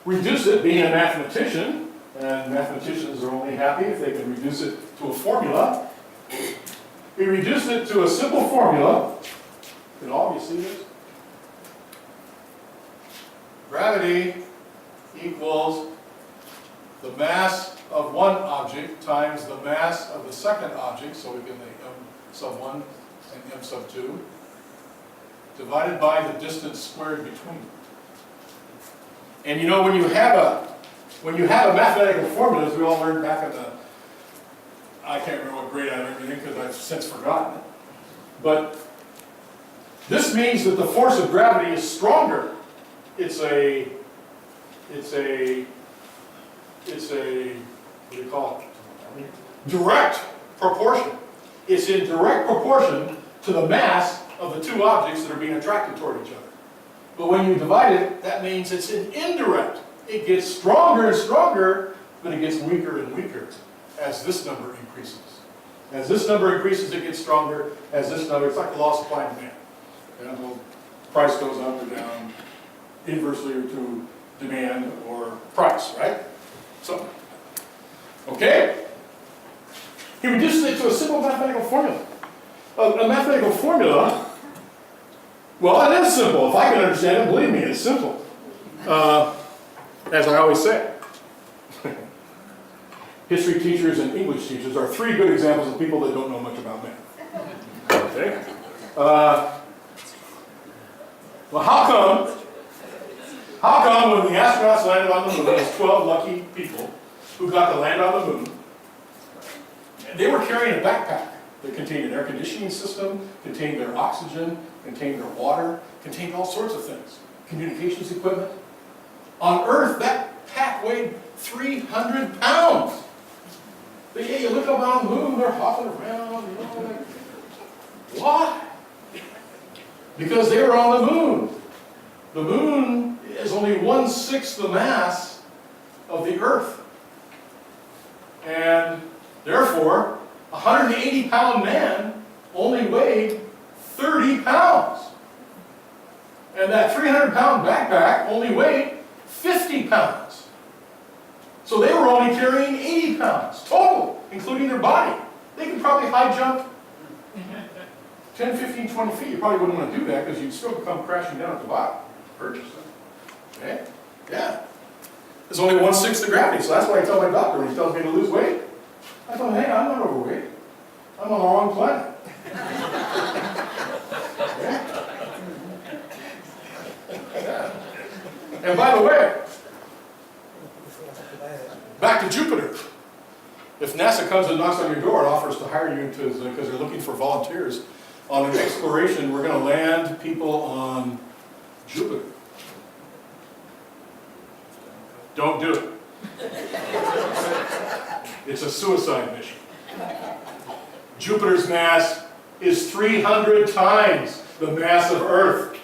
reduced it, being a mathematician, and mathematicians are only happy if they can reduce it to a formula. He reduced it to a simple formula. Can all of you see this? Gravity equals the mass of one object times the mass of the second object, so we get the m sub 1 and m sub 2, divided by the distance squared between them. And you know, when you have a mathematical formula, as we all learned back in the, I can't remember what grade I learned it in because I've since forgotten it, but this means that the force of gravity is stronger. It's a, what do you call it? Direct proportion. It's in direct proportion to the mass of the two objects that are being attracted toward each other. But when you divide it, that means it's an indirect. It gets stronger and stronger, but it gets weaker and weaker as this number increases. As this number increases, it gets stronger. As this number, it's like the law of supply and demand. And the price goes up or down inversely to demand or price, right? So, okay? He reduces it to a simple mathematical formula. A mathematical formula, well, it is simple. If I can understand it, believe me, it's simple. As I always say, history teachers and English teachers are three good examples of people that don't know much about math. Okay? Well, how come when the astronauts landed on the moon, there's 12 lucky people who got to land on the moon, and they were carrying a backpack that contained an air conditioning system, contained their oxygen, contained their water, contained all sorts of things, communications equipment. On Earth, that pack weighed 300 pounds. But yeah, you look up on the moon, they're hopping around, you know, like, why? Because they were on the moon. The moon is only 1/6 the mass of the Earth. And therefore, a 180-pound man only weighed 30 pounds. And that 300-pound backpack only weighed 50 pounds. So they were only carrying 80 pounds total, including their body. They could probably high jump 10, 15, 20 feet. You probably wouldn't want to do that because you'd still come crashing down at the bottom. Hurt yourself. Okay? Yeah. There's only 1/6 the gravity, so that's why I tell my doctor when he tells me to lose weight. I tell him, hey, I'm not overweight. I'm on the wrong planet. Yeah. Yeah. And by the way, back to Jupiter. If NASA comes and knocks on your door and offers to hire you because they're looking for volunteers on an exploration, we're going to land people on Jupiter. Don't do it. It's a suicide mission. Jupiter's mass is 300 times the mass of Earth.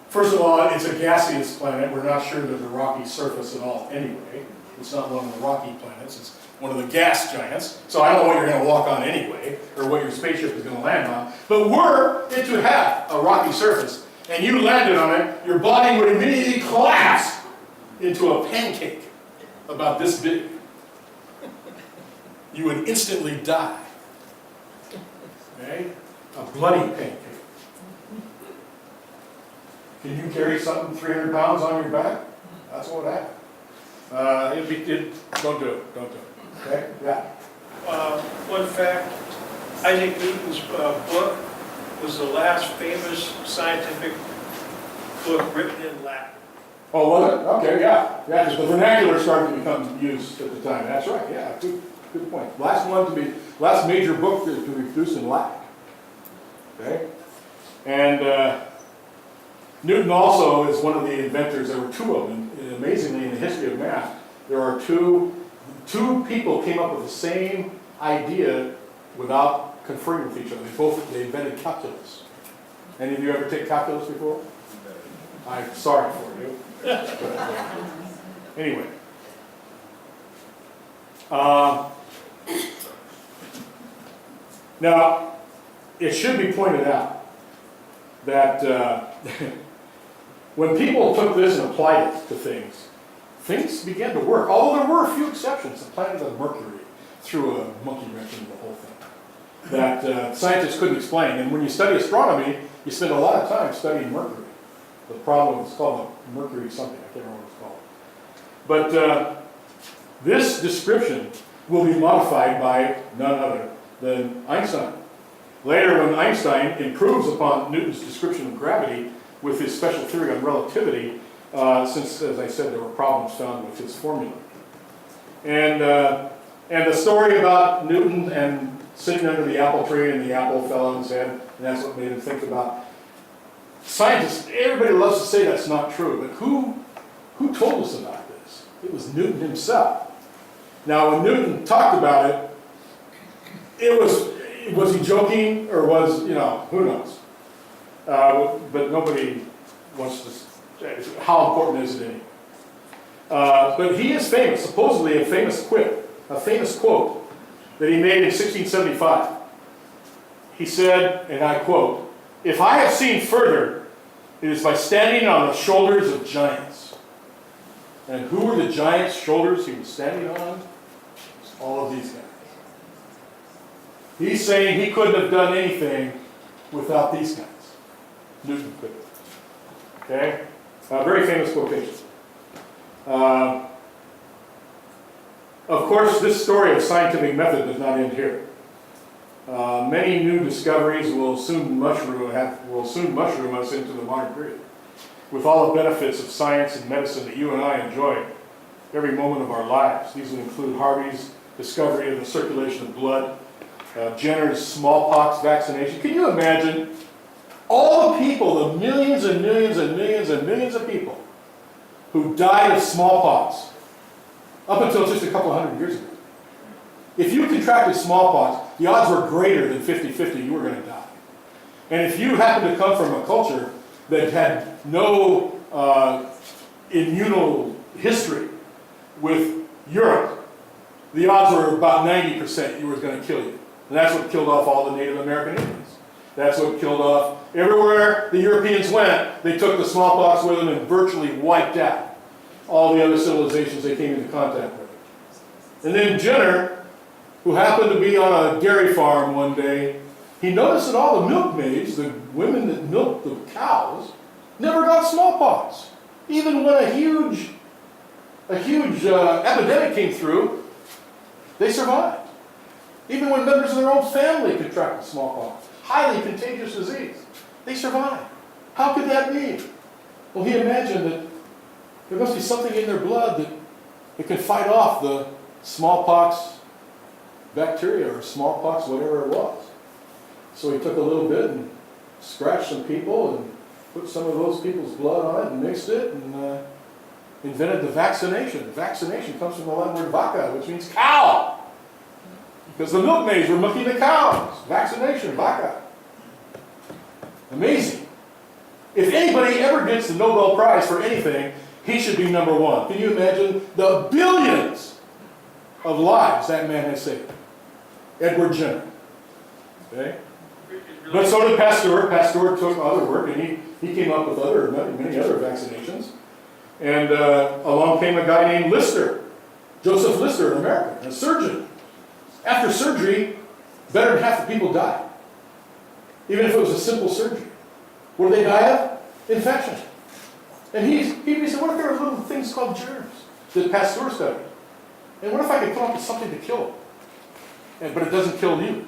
First of all, it's a gaseous planet. We're not sure there's a rocky surface at all anyway. It's not one of the rocky planets. It's one of the gas giants. So I don't know what you're going to walk on anyway, or what your spaceship is going to land on. But were it to have a rocky surface, and you landed on it, your body would immediately collapse into a pancake about this big. You would instantly die. Okay? A bloody pancake. Can you carry something 300 pounds on your back? That's what would happen. Don't do it. Don't do it. Okay? Yeah. One fact, Isaac Newton's book was the last famous scientific book written in Latin. Oh, was it? Okay, yeah. Yeah, because the vernacular started to become used at the time. That's right, yeah. Good point. Last major book to be produced in Latin. Okay? And Newton also is one of the inventors. There were two of them. And amazingly, in the history of math, there are two two people came up with the same idea without conferring with each other. They invented calculus. Any of you ever take calculus before? I'm sorry for you. Anyway. Now, it should be pointed out that when people took this and applied it to things, things began to work. Although there were a few exceptions. The planet of Mercury threw a monkey wrench into the whole thing that scientists couldn't explain. And when you study astronomy, you spend a lot of time studying Mercury. The problem is called Mercury something. I can't remember what it's called. But this description will be modified by none other than Einstein. Later, when Einstein improves upon Newton's description of gravity with his special theory on relativity, since, as I said, there were problems found with his formula. And the story about Newton and sitting under the apple tree and the apple fell on his head, and that's what made him think about. Scientists, everybody loves to say that's not true, but who told us about this? It was Newton himself. Now, when Newton talked about it, was he joking or was, who knows? But nobody wants to, how important is it anyway? But he is famous, supposedly a famous quote that he made in 1675. He said, and I quote, "If I have seen further, it is by standing on the shoulders of giants." And who were the giants' shoulders he was standing on? All of these guys. He's saying he couldn't have done anything without these guys. Newton couldn't. Okay? A very famous quotation. Of course, this story of scientific method does not end here. Many new discoveries will soon mushroom us into the modern period, with all the benefits of science and medicine that you and I enjoy every moment of our lives. These would include Harvey's discovery of the circulation of blood, Jenner's smallpox vaccination. Can you imagine all the people, the millions and millions and millions and millions of people who died of smallpox up until just a couple hundred years ago? If you contracted smallpox, the odds were greater than 50-50 you were going to die. And if you happened to come from a culture that had no immunal history with Europe, the odds were about 90% you were going to kill you. And that's what killed off all the Native American Indians. That's what killed off everywhere the Europeans went. They took the smallpox with them and virtually wiped out all the other civilizations they came into contact with. And then Jenner, who happened to be on a dairy farm one day, he noticed that all the milkmaids, the women that milked the cows, never got smallpox. Even when a huge epidemic came through, they survived. Even when members of their own family contracted smallpox, highly contagious disease, they survived. How could that be? Well, he imagined that there must be something in their blood that can fight off the smallpox bacteria or smallpox, whatever it was. So he took a little bit and scratched some people and put some of those people's blood on it and mixed it and invented the vaccination. Vaccination comes from the Latin word vaca, which means cow. Because the milkmaids were milking the cows. Vaccination, vaca. Amazing. If anybody ever gets the Nobel Prize for anything, he should be number one. Can you imagine the billions of lives that man has saved? Edward Jenner. Okay? But so did Pasteur. Pasteur took other work, and he came up with many other vaccinations. And along came a guy named Lister, Joseph Lister in America, a surgeon. After surgery, better than half the people died. Even if it was a simple surgery. What did they die of? Infection. And he said, what if there were little things called germs that Pasteur studied? And what if I could come up with something to kill them? But it doesn't kill you.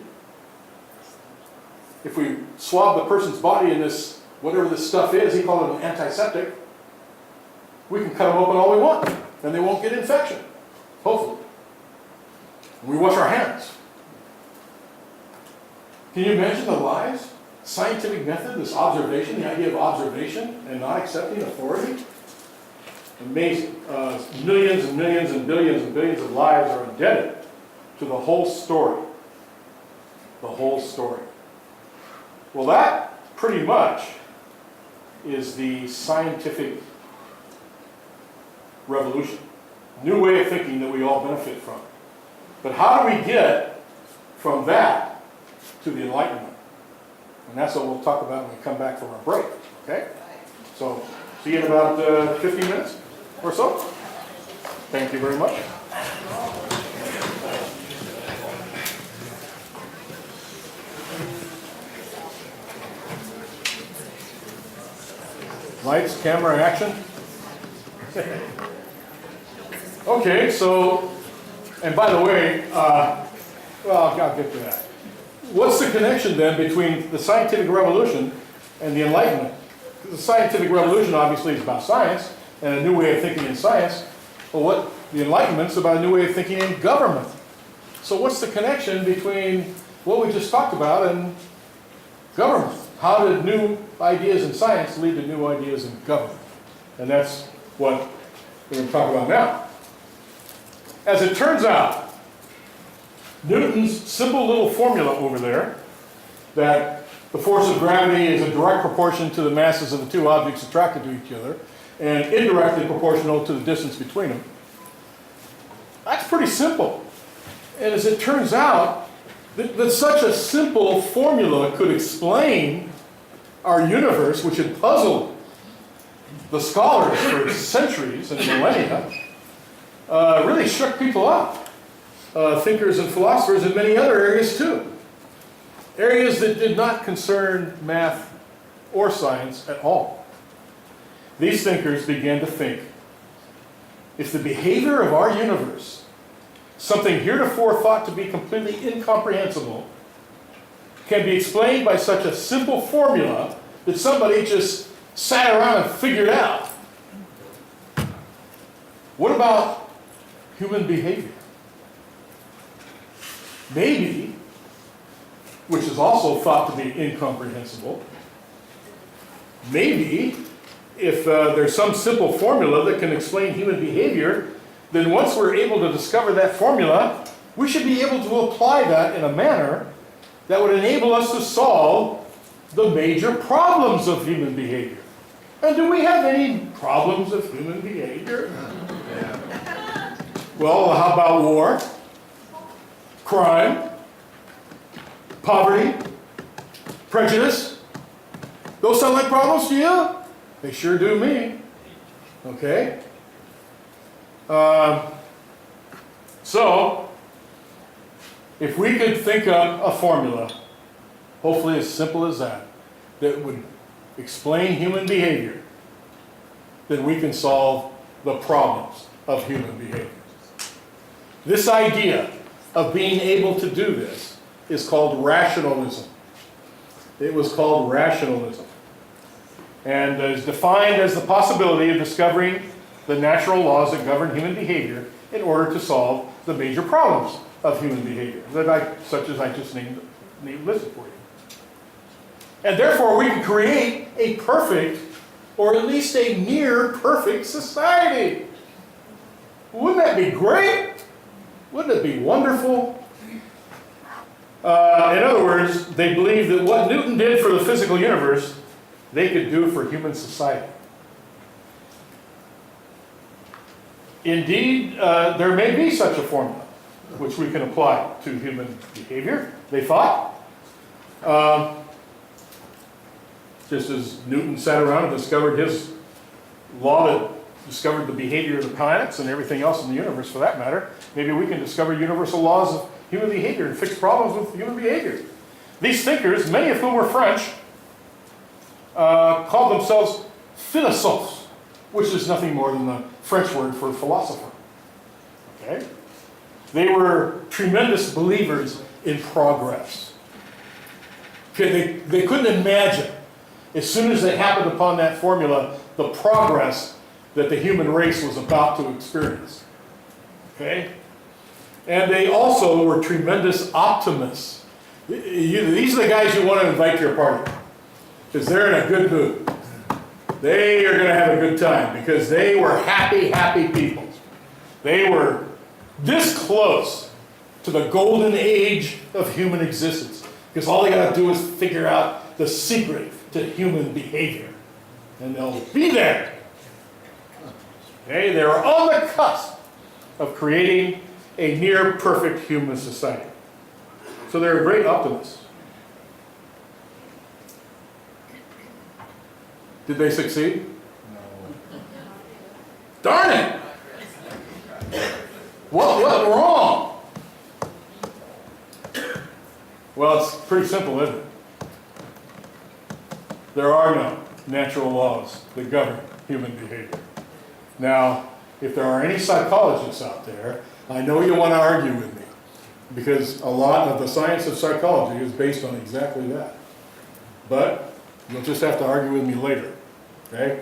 If we swab the person's body in this, whatever this stuff is, he called it an antiseptic, we can cut them open all we want, and they won't get infection, hopefully. And we wash our hands. Can you imagine the lies? Scientific method, this observation, the idea of observation and not accepting authority. amazing. Millions and millions and billions of lives are indebted to the whole story. The whole story. Well, that pretty much is the scientific revolution. New way of thinking that we all benefit from. But how do we get from that to the Enlightenment? And that's what we'll talk about when we come back from our break. Okay? So, see you in about 15 minutes or so. Thank you very much. Lights, camera, action. Okay, so, and by the way, well, I'll get to that. What's the connection then between the scientific revolution and the Enlightenment? The scientific revolution obviously is about science and a new way of thinking in science. Well, what the Enlightenment is about a new way of thinking in government. So what's the connection between what we just talked about and government? How did new ideas in science lead to new ideas in government? And that's what we're going to talk about now. As it turns out, Newton's simple little formula over there, that the force of gravity is a direct proportion to the masses of the two objects attracted to each other, and indirectly proportional to the distance between them, that's pretty simple. And as it turns out, that such a simple formula could explain our universe, which had puzzled the scholars for centuries and millennia, really shook people up. Thinkers and philosophers in many other areas too. Areas that did not concern math or science at all. These thinkers began to think, if the behavior of our universe, something heretofore thought to be completely incomprehensible, can be explained by such a simple formula that somebody just sat around and figured out, what about human behavior? Maybe, which is also thought to be incomprehensible, maybe if there's some simple formula that can explain human behavior, then once we're able to discover that formula, we should be able to apply that in a manner that would enable us to solve the major problems of human behavior. And do we have any problems of human behavior? Well, how about war? Crime? Poverty? Prejudice? Those sound like problems to you? They sure do me. Okay? So, if we could think of a formula, hopefully as simple as that, that would explain human behavior, then we can solve the problems of human behavior. This idea of being able to do this is called rationalism. It was called rationalism, and is defined as the possibility of discovering the natural laws that govern human behavior in order to solve the major problems of human behavior, such as I just named listed for you. And therefore, we can create a perfect, or at least a near perfect society. Wouldn't that be great? Wouldn't it be wonderful? In other words, they believe that what Newton did for the physical universe, they could do for human society. Indeed, there may be such a formula which we can apply to human behavior, they thought. Just as Newton sat around and discovered his law that discovered the behavior of the planets and everything else in the universe for that matter, maybe we can discover universal laws of human behavior and fix problems with human behavior. These thinkers, many of whom were French, called themselves philosophes, which is nothing more than the French word for philosopher. Okay? They were tremendous believers in progress. Okay, they couldn't imagine, as soon as they happened upon that formula, the progress that the human race was about to experience. Okay? And they also were tremendous optimists. These are the guys you want to invite to your party, because they're in a good mood. They are going to have a good time because they were happy, happy people. They were this close to the golden age of human existence because all they got to do is figure out the secret to human behavior, and they'll be there. Okay, they were on the cusp of creating a near perfect human society. So they're great optimists. Did they succeed? No. Darn it! What went wrong? Well, it's pretty simple, isn't it? There are no natural laws that govern human behavior. Now, if there are any psychologists out there, I know you want to argue with me, because a lot of the science of psychology is based on exactly that. But you'll just have to argue with me later, okay?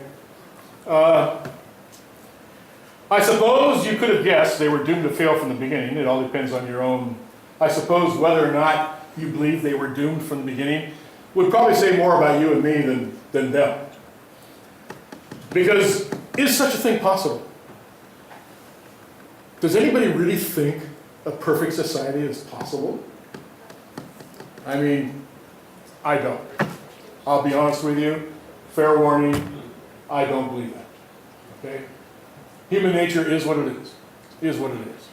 I suppose you could have guessed they were doomed to fail from the beginning. It all depends on your own. I suppose whether or not you believe they were doomed from the beginning would probably say more about you and me than them. Because is such a thing possible? Does anybody really think a perfect society is possible? I mean, I don't. I'll be honest with you. Fair warning, I don't believe that. Okay? Human nature is what it is what it is.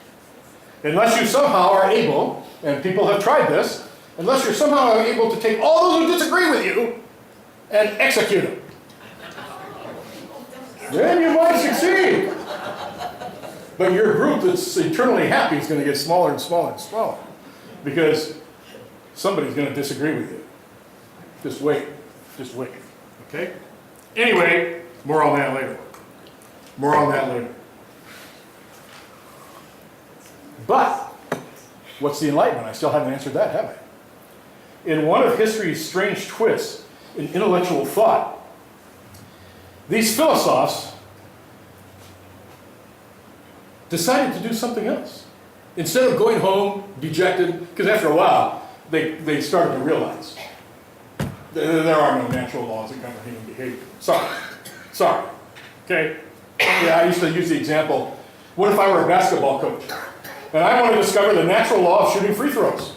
Unless you somehow are able, and people have tried this, unless you're somehow able to take all those who disagree with you and execute them, then you might succeed. But your group that's eternally happy is going to get smaller and smaller and smaller because somebody's going to disagree with you. Just wait. Just wait. Okay? Anyway, more on that later. More on that later. But, what's the Enlightenment? I still haven't answered that, have I? In one of history's strange twists in intellectual thought, these philosophers decided to do something else. Instead of going home dejected, because after a while, they started to realize there are no natural laws that govern human behavior. Sorry. Okay? Yeah, I used to use the example, what if I were a basketball coach? And I want to discover the natural law of shooting free throws.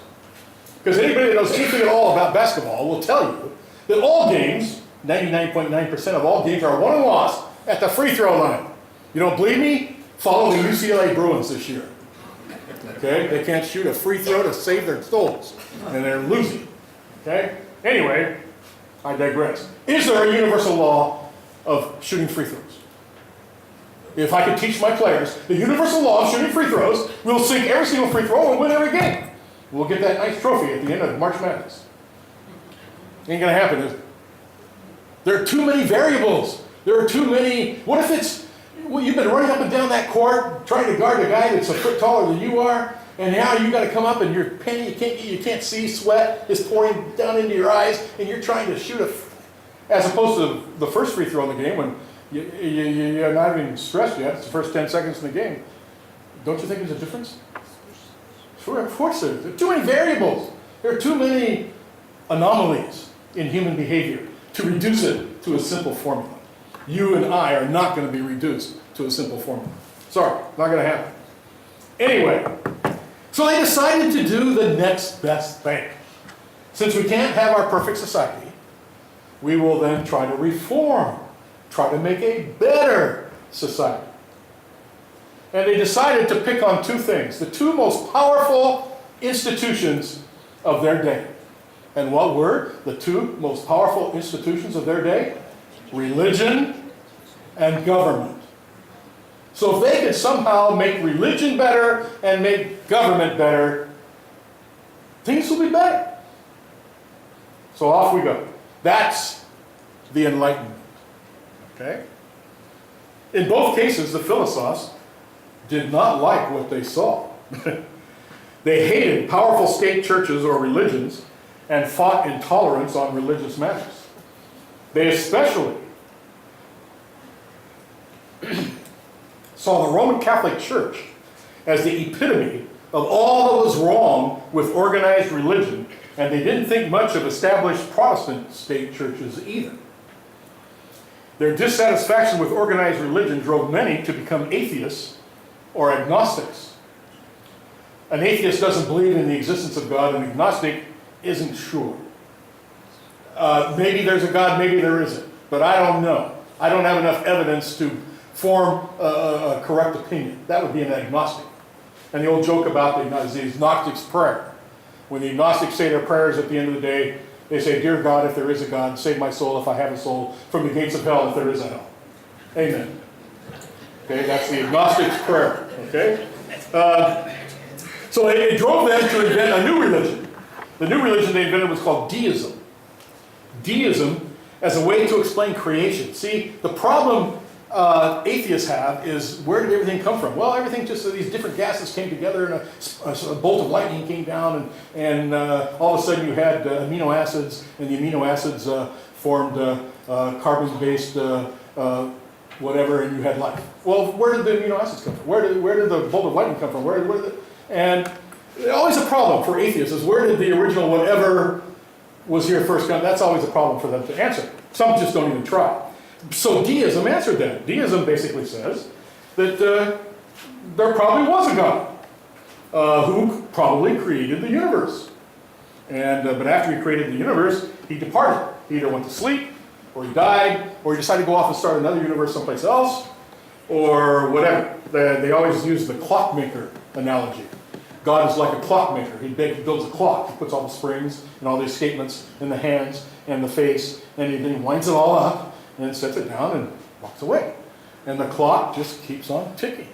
Because anybody that knows anything at all about basketball will tell you that all games, 99.9% of all games, are won and lost at the free throw line. You don't believe me? Follow the UCLA Bruins this year. Okay? They can't shoot a free throw to save their souls. And they're losing. Okay? Anyway, I digress. Is there a universal law of shooting free throws? If I could teach my players the universal law of shooting free throws, we'll sink every single free throw and win every game. We'll get that nice trophy at the end of March Madness. Ain't gonna happen, is it? There are too many variables. There are too many. What if it's, well, you've been running up and down that court trying to guard a guy that's a foot taller than you are, and now you got to come up and you're panting, you can't see, sweat is pouring down into your eyes, and you're trying to shoot as opposed to the first free throw in the game when you're not even stressed yet. It's the first 10 seconds in the game. Don't you think there's a difference? Sure, of course there are too many variables. There are too many anomalies in human behavior to reduce it to a simple formula. You and I are not going to be reduced to a simple formula. Sorry, not going to happen. Anyway, so they decided to do the next best thing. Since we can't have our perfect society, we will then try to reform, try to make a better society. And they decided to pick on two things, the two most powerful institutions of their day. And what were the two most powerful institutions of their day? Religion and government. So if they could somehow make religion better and make government better, things will be better. So off we go. That's the Enlightenment. Okay? In both cases, the philosophers did not like what they saw. They hated powerful state churches or religions and fought intolerance on religious matters. They especially saw the Roman Catholic Church as the epitome of all that was wrong with organized religion, and they didn't think much of established Protestant state churches either. Their dissatisfaction with organized religion drove many to become atheists or agnostics. An atheist doesn't believe in the existence of God, and an agnostic isn't sure. Maybe there's a God, maybe there isn't, but I don't know. I don't have enough evidence to form a correct opinion. That would be an agnostic. And the old joke about the agnostic's prayer. When the agnostics say their prayers at the end of the day, they say, "Dear God, if there is a God, save my soul if I have a soul, from the gates of hell if there is a hell." Amen. Okay, that's the agnostic's prayer. Okay? So it drove them to invent a new religion. The new religion they invented was called deism. Deism as a way to explain creation. See, the problem atheists have is, where did everything come from? Well, everything just, these different gases came together and a bolt of lightning came down and all of a sudden you had amino acids, and the amino acids formed carbon-based whatever, and you had life. Well, where did the amino acids come from? Where did the bolt of lightning come from? And always a problem for atheists is, where did the original whatever was here first come? That's always a problem for them to answer. Some just don't even try. So deism answered that. Deism basically says that there probably was a God who probably created the universe. And but after he created the universe, he departed. He either went to sleep, or he died, or he decided to go off and start another universe someplace else, or whatever. They always use the clockmaker analogy. God is like a clockmaker. He builds a clock. He puts all the springs and all the escapements in the hands and the face, and he winds it all up, and then sets it down and walks away. And the clock just keeps on ticking.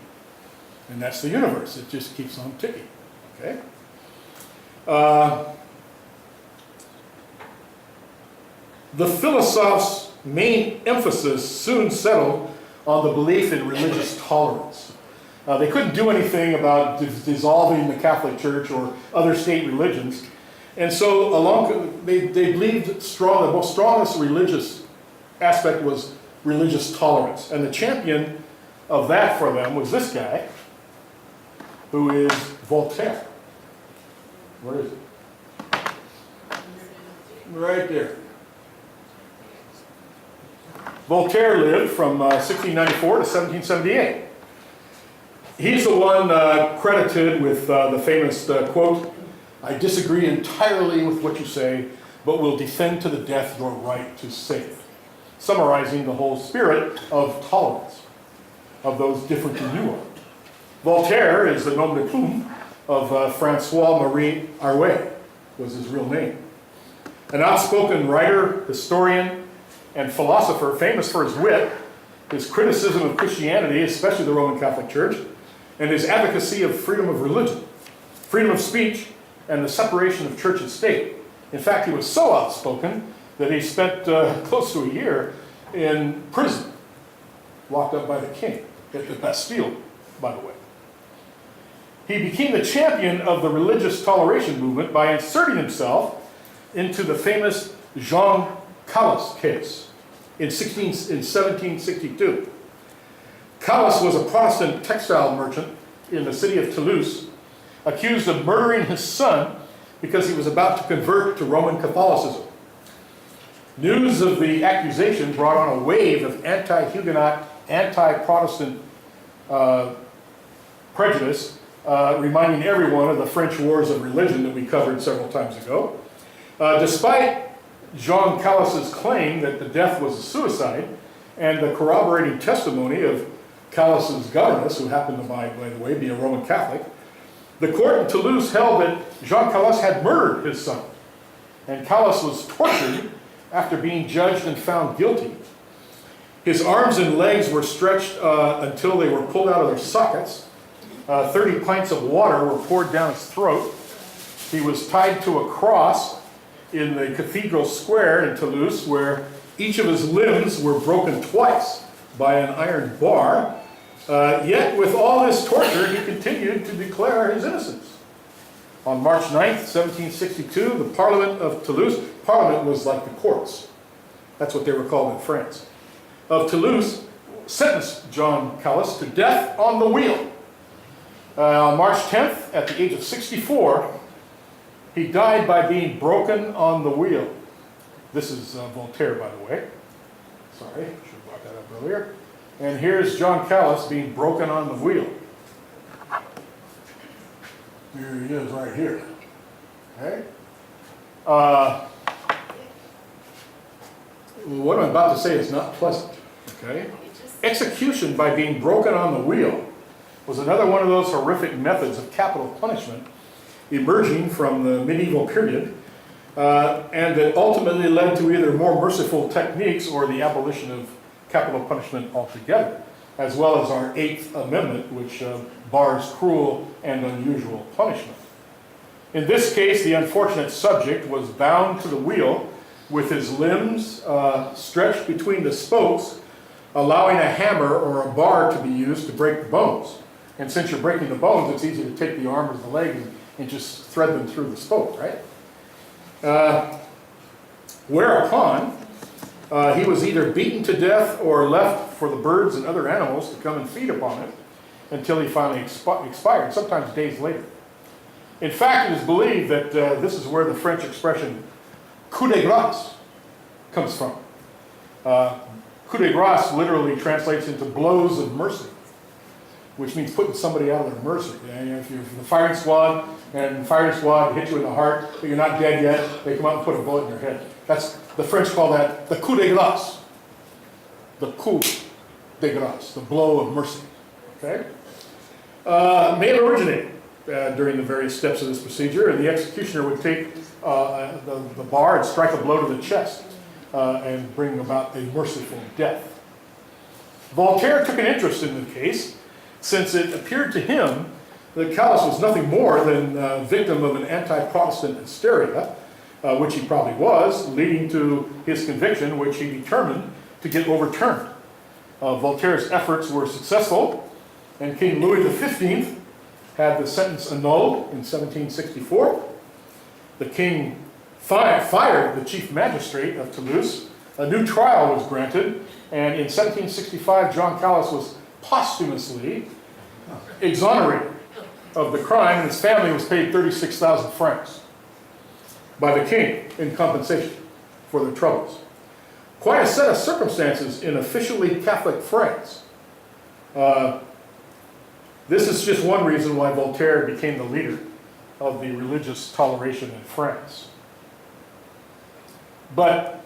And that's the universe. It just keeps on ticking. Okay? The philosoph's main emphasis soon settled on the belief in religious tolerance. They couldn't do anything about dissolving the Catholic Church or other state religions. And so they believed the most strongest religious aspect was religious tolerance. And the champion of that for them was this guy, who is Voltaire. Where is it? Right there. Voltaire lived from 1694 to 1778. He's the one credited with the famous quote, "I disagree entirely with what you say, but will defend to the death your right to say it," summarizing the whole spirit of tolerance of those different than you are. Voltaire is the nom de plume of Francois-Marie Arouet, was his real name. An outspoken writer, historian, and philosopher famous for his wit, his criticism of Christianity, especially the Roman Catholic Church, and his advocacy of freedom of religion, freedom of speech, and the separation of church and state. In fact, he was so outspoken that he spent close to a year in prison, locked up by the king, at the Bastille, by the way. He became the champion of the religious toleration movement by inserting himself into the famous Jean Calas case in 1762. Calas was a Protestant textile merchant in the city of Toulouse, accused of murdering his son because he was about to convert to Roman Catholicism. News of the accusation brought on a wave of anti-Huguenot, anti-Protestant prejudice, reminding everyone of the French wars of religion that we covered several times ago. Despite Jean Calas's claim that the death was a suicide, and the corroborating testimony of Calas's governess, who happened to, by the way, be a Roman Catholic, the court in Toulouse held that Jean Calas had murdered his son, and Calas was tortured after being judged and found guilty. His arms and legs were stretched until they were pulled out of their sockets. 30 pints of water were poured down his throat. He was tied to a cross in the cathedral square in Toulouse, where each of his limbs were broken twice by an iron bar. Yet with all this torture, he continued to declare his innocence. On March 9th, 1762, the Parliament of Toulouse, Parliament was like the courts, that's what they were called in France, of Toulouse, sentenced Jean Calas to death on the wheel. On March 10th, at the age of 64, he died by being broken on the wheel. This is Voltaire, by the way. Sorry, should have brought earlier. And here's John Callis being broken on the wheel. Here he is right here. Okay? What I'm about to say is not pleasant. Okay? Execution by being broken on the wheel was another one of those horrific methods of capital punishment emerging from the medieval period, and that ultimately led to either more merciful techniques or the abolition of capital punishment altogether, as well as our Eighth Amendment, which bars cruel and unusual punishment. In this case, the unfortunate subject was bound to the wheel with his limbs stretched between the spokes, allowing a hammer or a bar to be used to break the bones. And since you're breaking the bones, it's easy to take the arm or the leg and just thread them through the spoke, right? Whereupon, he was either beaten to death or left for the birds and other animals to come and feed upon it until he finally expired, sometimes days later. In fact, it is believed that this is where the French expression coup de grâce comes from. Coup de grâce literally translates into blows of mercy, which means putting somebody out of their mercy. And if you're from the firing squad, and the firing squad hit you in the heart, but you're not dead yet, they come out and put a bullet in your head. The French call that the coup de grâce. The coup de grâce, the blow of mercy. Okay? May have originated during the various steps of this procedure, and the executioner would take the bar and strike a blow to the chest and bring about a merciful death. Voltaire took an interest in the case, since it appeared to him that Callis was nothing more than a victim of an anti-Protestant hysteria, which he probably was, leading to his conviction, which he determined to get overturned. Voltaire's efforts were successful, and King Louis XV had the sentence annulled in 1764. The king fired the chief magistrate of Toulouse. A new trial was granted, and in 1765, John Callis was posthumously exonerated of the crime, and his family was paid 36,000 francs by the king in compensation for their troubles. Quite a set of circumstances in officially Catholic France. This is just one reason why Voltaire became the leader of the religious toleration in France. But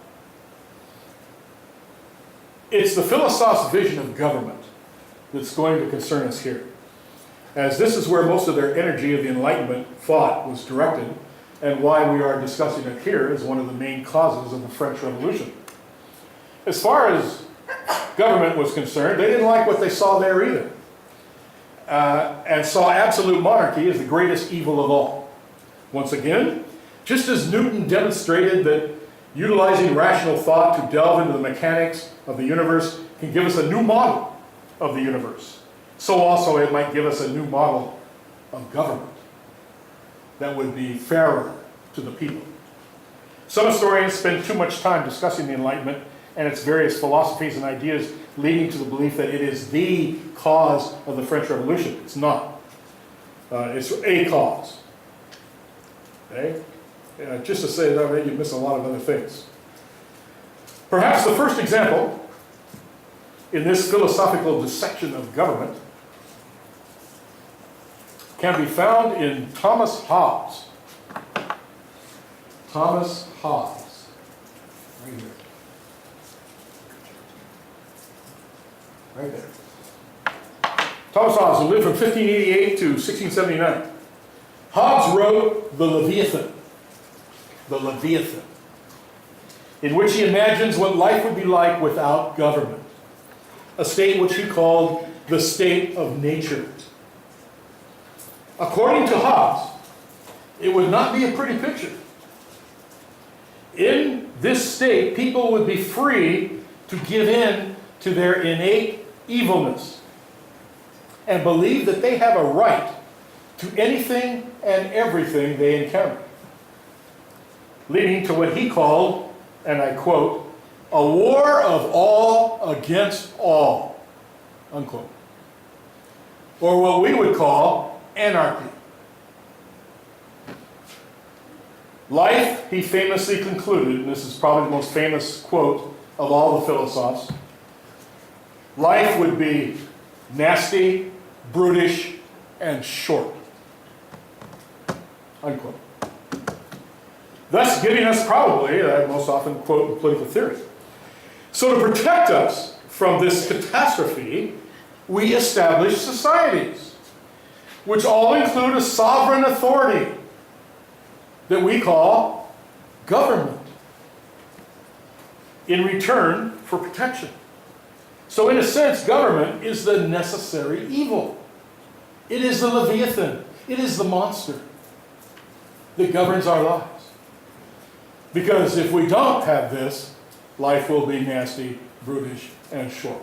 it's the philosophe's vision of government that's going to concern us here, as this is where most of their energy of the Enlightenment thought was directed, and why we are discussing it here as one of the main causes of the French Revolution. As far as government was concerned, they didn't like what they saw there either, and saw absolute monarchy as the greatest evil of all. Once again, just as Newton demonstrated that utilizing rational thought to delve into the mechanics of the universe can give us a new model of the universe, so also it might give us a new model of government that would be fairer to the people. Some historians spend too much time discussing the Enlightenment and its various philosophies and ideas, leading to the belief that it is the cause of the French Revolution. It's not. It's a cause. Okay? Just to say that, you miss a lot of other things. Perhaps the first example in this philosophical dissection of government can be found in Thomas Hobbes. Thomas Hobbes. Right here. Right there. Thomas Hobbes, who lived from 1588 to 1679. Hobbes wrote the Leviathan, in which he imagines what life would be like without government, a state which he called the state of nature. According to Hobbes, it would not be a pretty picture. In this state, people would be free to give in to their innate evilness and believe that they have a right to anything and everything they encounter, leading to what he called, and I quote, a war of all against all, unquote, or what we would call anarchy. Life, he famously concluded, and this is probably the most famous quote of all the philosophers, life would be nasty, brutish, and short. Unquote. Thus giving us probably, I most often quote in political theory. So to protect us from this catastrophe, we establish societies, which all include a sovereign authority that we call government, in return for protection. So in a sense, government is the necessary evil. It is the Leviathan. It is the monster that governs our lives. Because if we don't have this, life will be nasty, brutish, and short.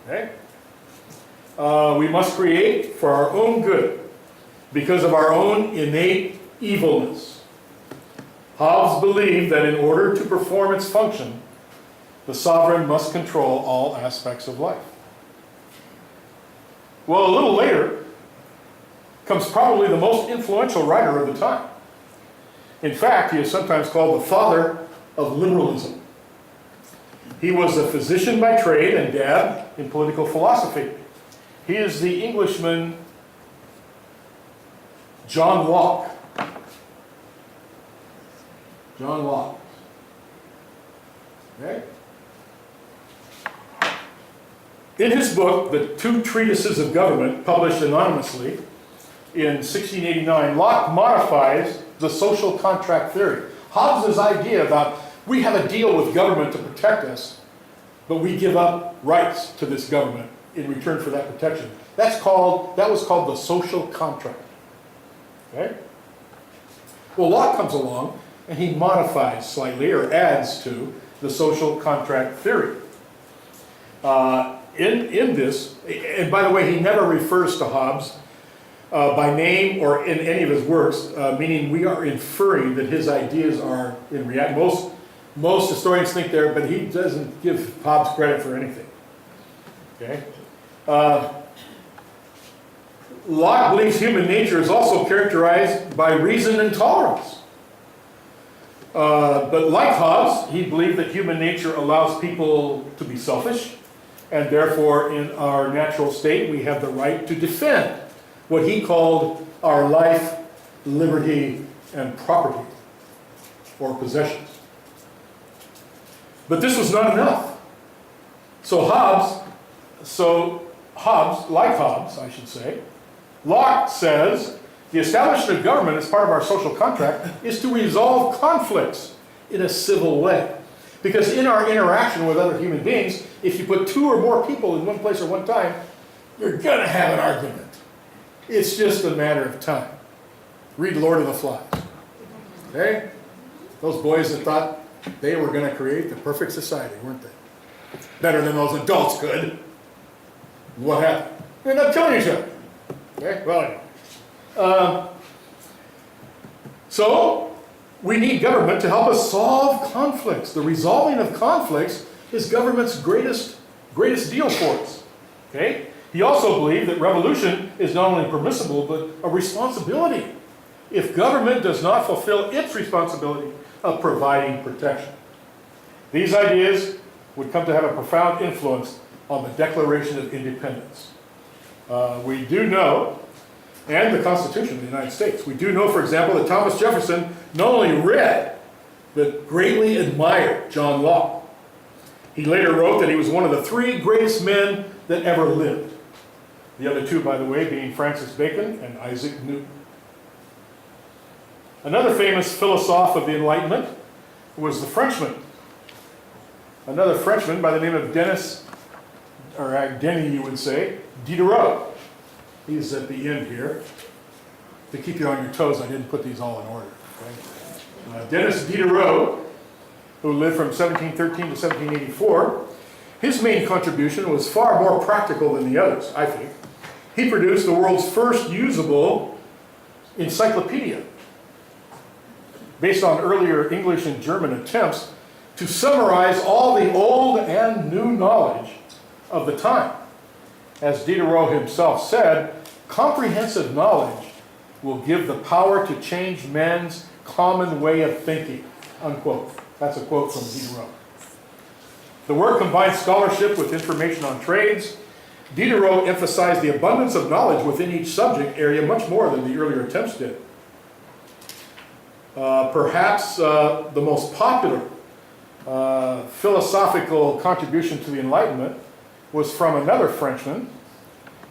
Okay? We must create for our own good because of our own innate evilness. Hobbes believed that in order to perform its function, the sovereign must control all aspects of life. Well, a little later comes probably the most influential writer of the time. In fact, he is sometimes called the father of liberalism. He was a physician by trade and dabbed in political philosophy. He is the Englishman John Locke. John Locke. Okay? In his book, The Two Treatises of Government, published anonymously in 1689, Locke modifies the social contract theory. Hobbes' idea about we have a deal with government to protect us, but we give up rights to this government in return for that protection. That was called the social contract. Okay? Well, Locke comes along and he modifies slightly or adds to the social contract theory. In this, and by the way, he never refers to Hobbes by name or in any of his works, meaning we are inferring that his ideas are in reality. Most historians think they're, but he doesn't give Hobbes credit for anything. Okay? Locke believes human nature is also characterized by reason and tolerance. But like Hobbes, he believed that human nature allows people to be selfish, and therefore in our natural state we have the right to defend what he called our life, liberty, and property, or possessions. But this was not enough. So Hobbes, like Hobbes, I should say, Locke says the establishment of government as part of our social contract is to resolve conflicts in a civil way. Because in our interaction with other human beings, if you put two or more people in one place at one time, you're going to have an argument. It's just a matter of time. Read Lord of the Flies. Okay? Those boys that thought they were going to create the perfect society, weren't they? Better than those adults could. What happened? They ended up killing each other. Okay? Well, anyway. So, we need government to help us solve conflicts. The resolving of conflicts is government's greatest deal for us. Okay? He also believed that revolution is not only permissible, but a responsibility if government does not fulfill its responsibility of providing protection. These ideas would come to have a profound influence on the Declaration of Independence. We do know, and the Constitution of the United States, we do know, for example, that Thomas Jefferson not only read, but greatly admired John Locke. He later wrote that he was one of the three greatest men that ever lived. The other two, by the way, being Francis Bacon and Isaac Newton. Another famous philosopher of the Enlightenment was the Frenchman. Another Frenchman by the name of Denis, or Denis you would say, Diderot. He's at the end here. To keep you on your toes, I didn't put these all in order. Okay? Denis Diderot, who lived from 1713 to 1784, his main contribution was far more practical than the others, I think. He produced the world's first usable encyclopedia, based on earlier English and German attempts to summarize all the old and new knowledge of the time. As Diderot himself said, comprehensive knowledge will give the power to change men's common way of thinking, unquote. That's a quote from Diderot. The work combines scholarship with information on trades. Diderot emphasized the abundance of knowledge within each subject area much more than the earlier attempts did. Perhaps the most popular philosophical contribution to the Enlightenment was from another Frenchman.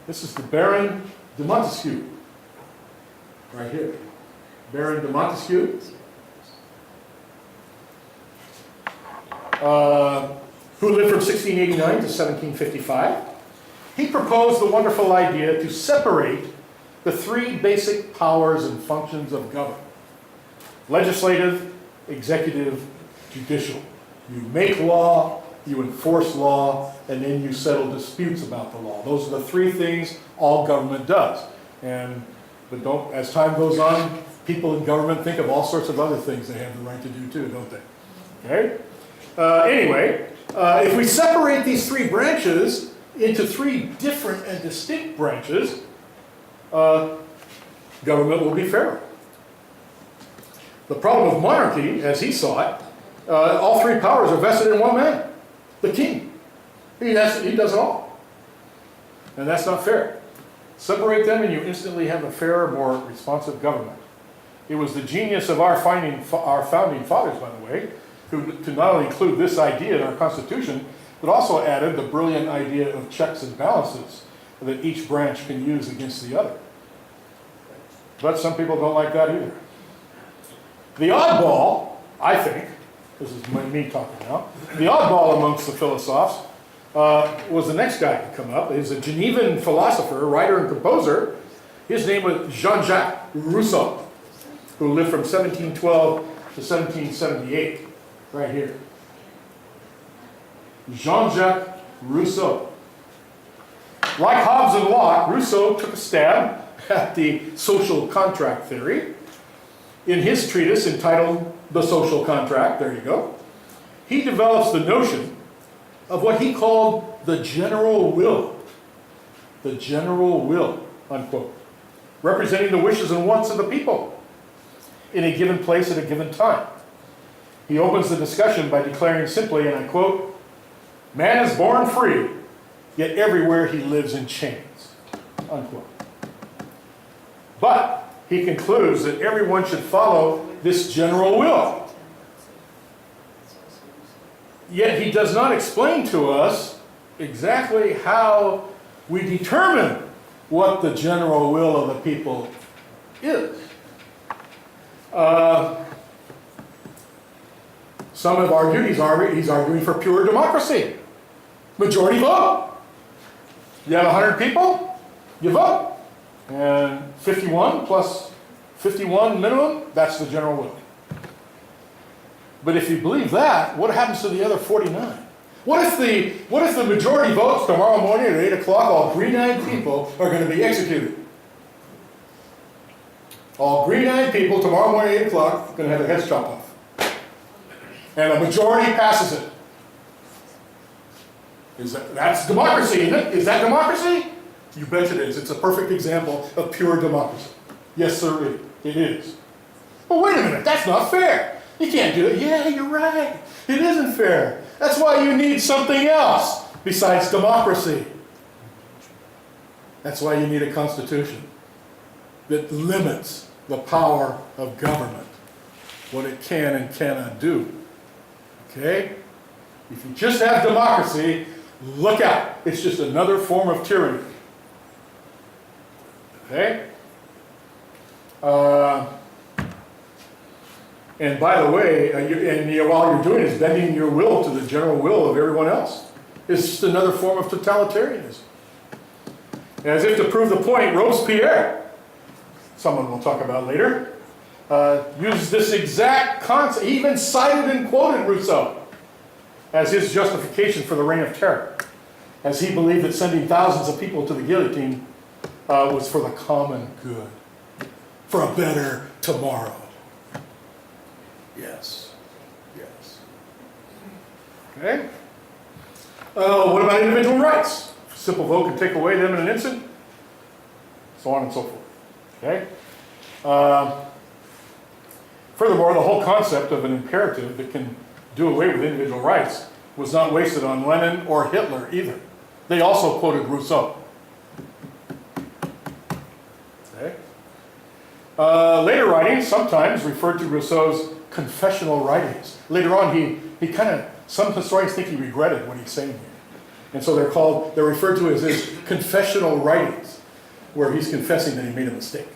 This is the Baron de Montesquieu, right here. Baron de Montesquieu, who lived from 1689 to 1755. He proposed the wonderful idea to separate the three basic powers and functions of government: legislative, executive, judicial. You make law, you enforce law, and then you settle disputes about the law. Those are the three things all government does. But don't, as time goes on, people in government think of all sorts of other things they have the right to do too, don't they? Okay? Anyway, if we separate these three branches into three different and distinct branches, government will be fairer. The problem of monarchy, as he saw it, all three powers are vested in one man, the king. He does it all. And that's not fair. Separate them and you instantly have a fairer, more responsive government. It was the genius of our founding fathers, by the way, who to not only include this idea in our Constitution, but also added the brilliant idea of checks and balances that each branch can use against the other. But some people don't like that either. The oddball, I think, this is me talking now, the oddball amongst the philosophes was the next guy to come up. He's a Genevan philosopher, writer, and composer. His name was Jean-Jacques Rousseau, who lived from 1712 to 1778, right here. Jean-Jacques Rousseau. Like Hobbes and Locke, Rousseau took a stab at the social contract theory. In his treatise entitled The Social Contract, there you go, he develops the notion of what he called the general will. The general will, unquote, representing the wishes and wants of the people in a given place at a given time. He opens the discussion by declaring simply, and I quote, "Man is born free, yet everywhere he lives in chains," unquote. But he concludes that everyone should follow this general will. Yet he does not explain to us exactly how we determine what the general will of the people is. Some have argued he's arguing for pure democracy. Majority vote. You have 100 people, you vote. And 51 plus 51 minimum, that's the general will. But if you believe that, what happens to the other 49? What if the majority votes tomorrow morning at 8 o'clock, all green-eyed people are going to be executed? All green-eyed people tomorrow morning at 8 o'clock are going to have their heads chopped off. And a majority passes it. That's democracy, isn't it? Is that democracy? You bet it is. It's a perfect example of pure democracy. Yes, sir, it is. Well, wait a minute. That's not fair. You can't do it. Yeah, you're right. It isn't fair. That's why you need something else besides democracy. That's why you need a constitution that limits the power of government, what it can and cannot do. Okay? If you just have democracy, look out. It's just another form of tyranny. Okay? And by the way, while you're doing it, is bending your will to the general will of everyone else. It's just another form of totalitarianism. As if to prove the point, Robespierre, someone we'll talk about later, used this exact concept. He even cited and quoted Rousseau as his justification for the Reign of Terror, as he believed that sending thousands of people to the guillotine was for the common good, for a better tomorrow. Yes. Yes. Okay. What about individual rights? A simple vote can take away them in an instant. So on and so forth. Okay. Furthermore, the whole concept of an imperative that can do away with individual rights was not wasted on Lenin or Hitler either. They also quoted Rousseau. Okay. Later writings sometimes referred to Rousseau's confessional writings. Later on, he kind of, some historians think he regretted what he's saying here. And so they're referred to as his confessional writings, where he's confessing that he made a mistake.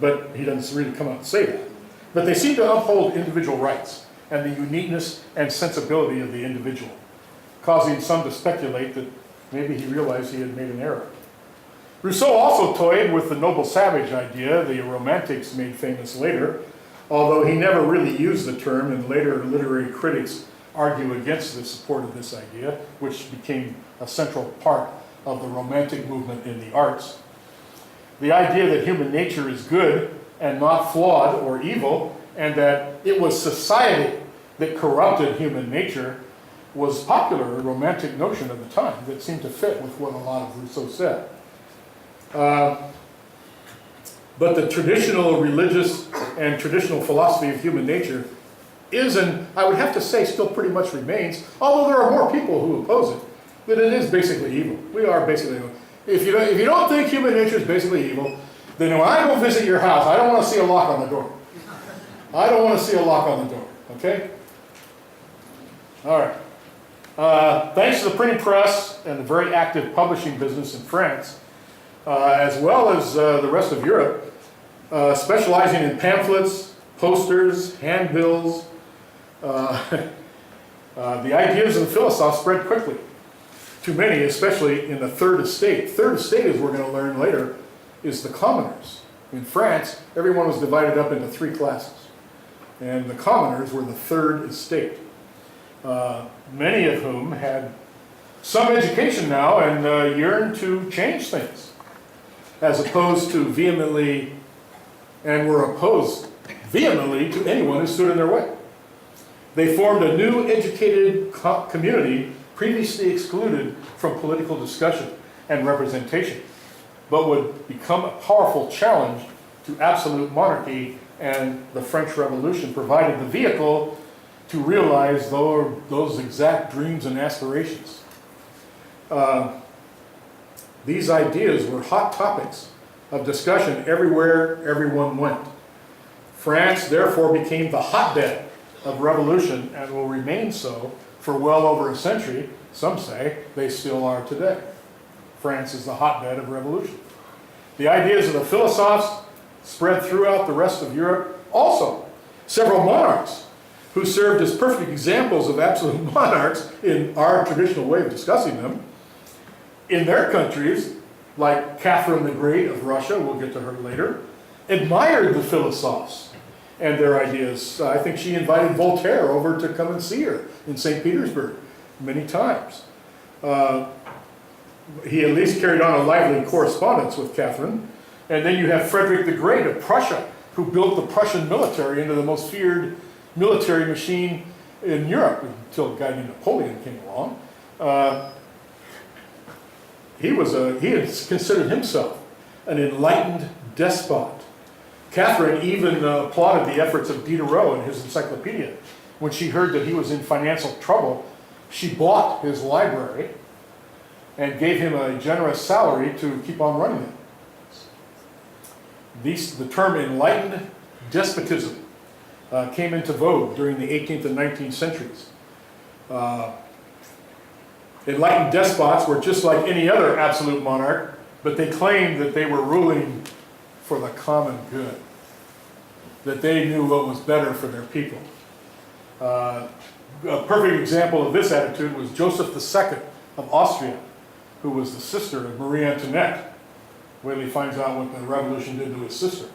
But he doesn't really come out and say that. But they seem to uphold individual rights and the uniqueness and sensibility of the individual, causing some to speculate that maybe he realized he had made an error. Rousseau also toyed with the noble savage idea the Romantics made famous later, although he never really used the term, and later literary critics argue against the support of this idea, which became a central part of the Romantic movement in the arts. The idea that human nature is good and not flawed or evil, and that it was society that corrupted human nature, was popular, a Romantic notion of the time that seemed to fit with what a lot of Rousseau said. But the traditional religious and traditional philosophy of human nature is, and I would have to say still pretty much remains, although there are more people who oppose it, that it is basically evil. We are basically evil. If you don't think human nature is basically evil, then when I go visit your house, I don't want to see a lock on the door. I don't want to see a lock on the door, okay? All right. Thanks to the printing press and the very active publishing business in France, as well as the rest of Europe, specializing in pamphlets, posters, handbills, the ideas of the philosophes spread quickly to many, especially in the Third Estate. Third Estate, as we're going to learn later, is the commoners. In France, everyone was divided up into three classes, and the commoners were the Third Estate, many of whom had some education now and yearned to change things, as opposed to vehemently, and were opposed vehemently to anyone who stood in their way. They formed a new educated community previously excluded from political discussion and representation, but would become a powerful challenge to absolute monarchy, and the French Revolution provided the vehicle to realize those exact dreams and aspirations. These ideas were hot topics of discussion everywhere everyone went. France, therefore, became the hotbed of revolution and will remain so for well over a century. Some say they still are today. France is the hotbed of revolution. The ideas of the philosophes spread throughout the rest of Europe. Also, several monarchs who served as perfect examples of absolute monarchs in our traditional way of discussing them, in their countries, like Catherine the Great of Russia, we'll get to her later, admired the philosophes and their ideas. I think she invited Voltaire over to come and see her in St. Petersburg many times. He at least carried on a lively correspondence with Catherine. And then you have Frederick the Great of Prussia, who built the Prussian military into the most feared military machine in Europe until a guy named Napoleon came along. He had considered himself an enlightened despot. Catherine even applauded the efforts of Diderot in his encyclopedia. When she heard that he was in financial trouble, she bought his library and gave him a generous salary to keep on running it. The term enlightened despotism came into vogue during the 18th and 19th centuries. Enlightened despots were just like any other absolute monarch, but they claimed that they were ruling for the common good, that they knew what was better for their people. A perfect example of this attitude was Joseph II of Austria, who was the sister of Marie Antoinette. Wait till he finds out what the revolution did to his sister.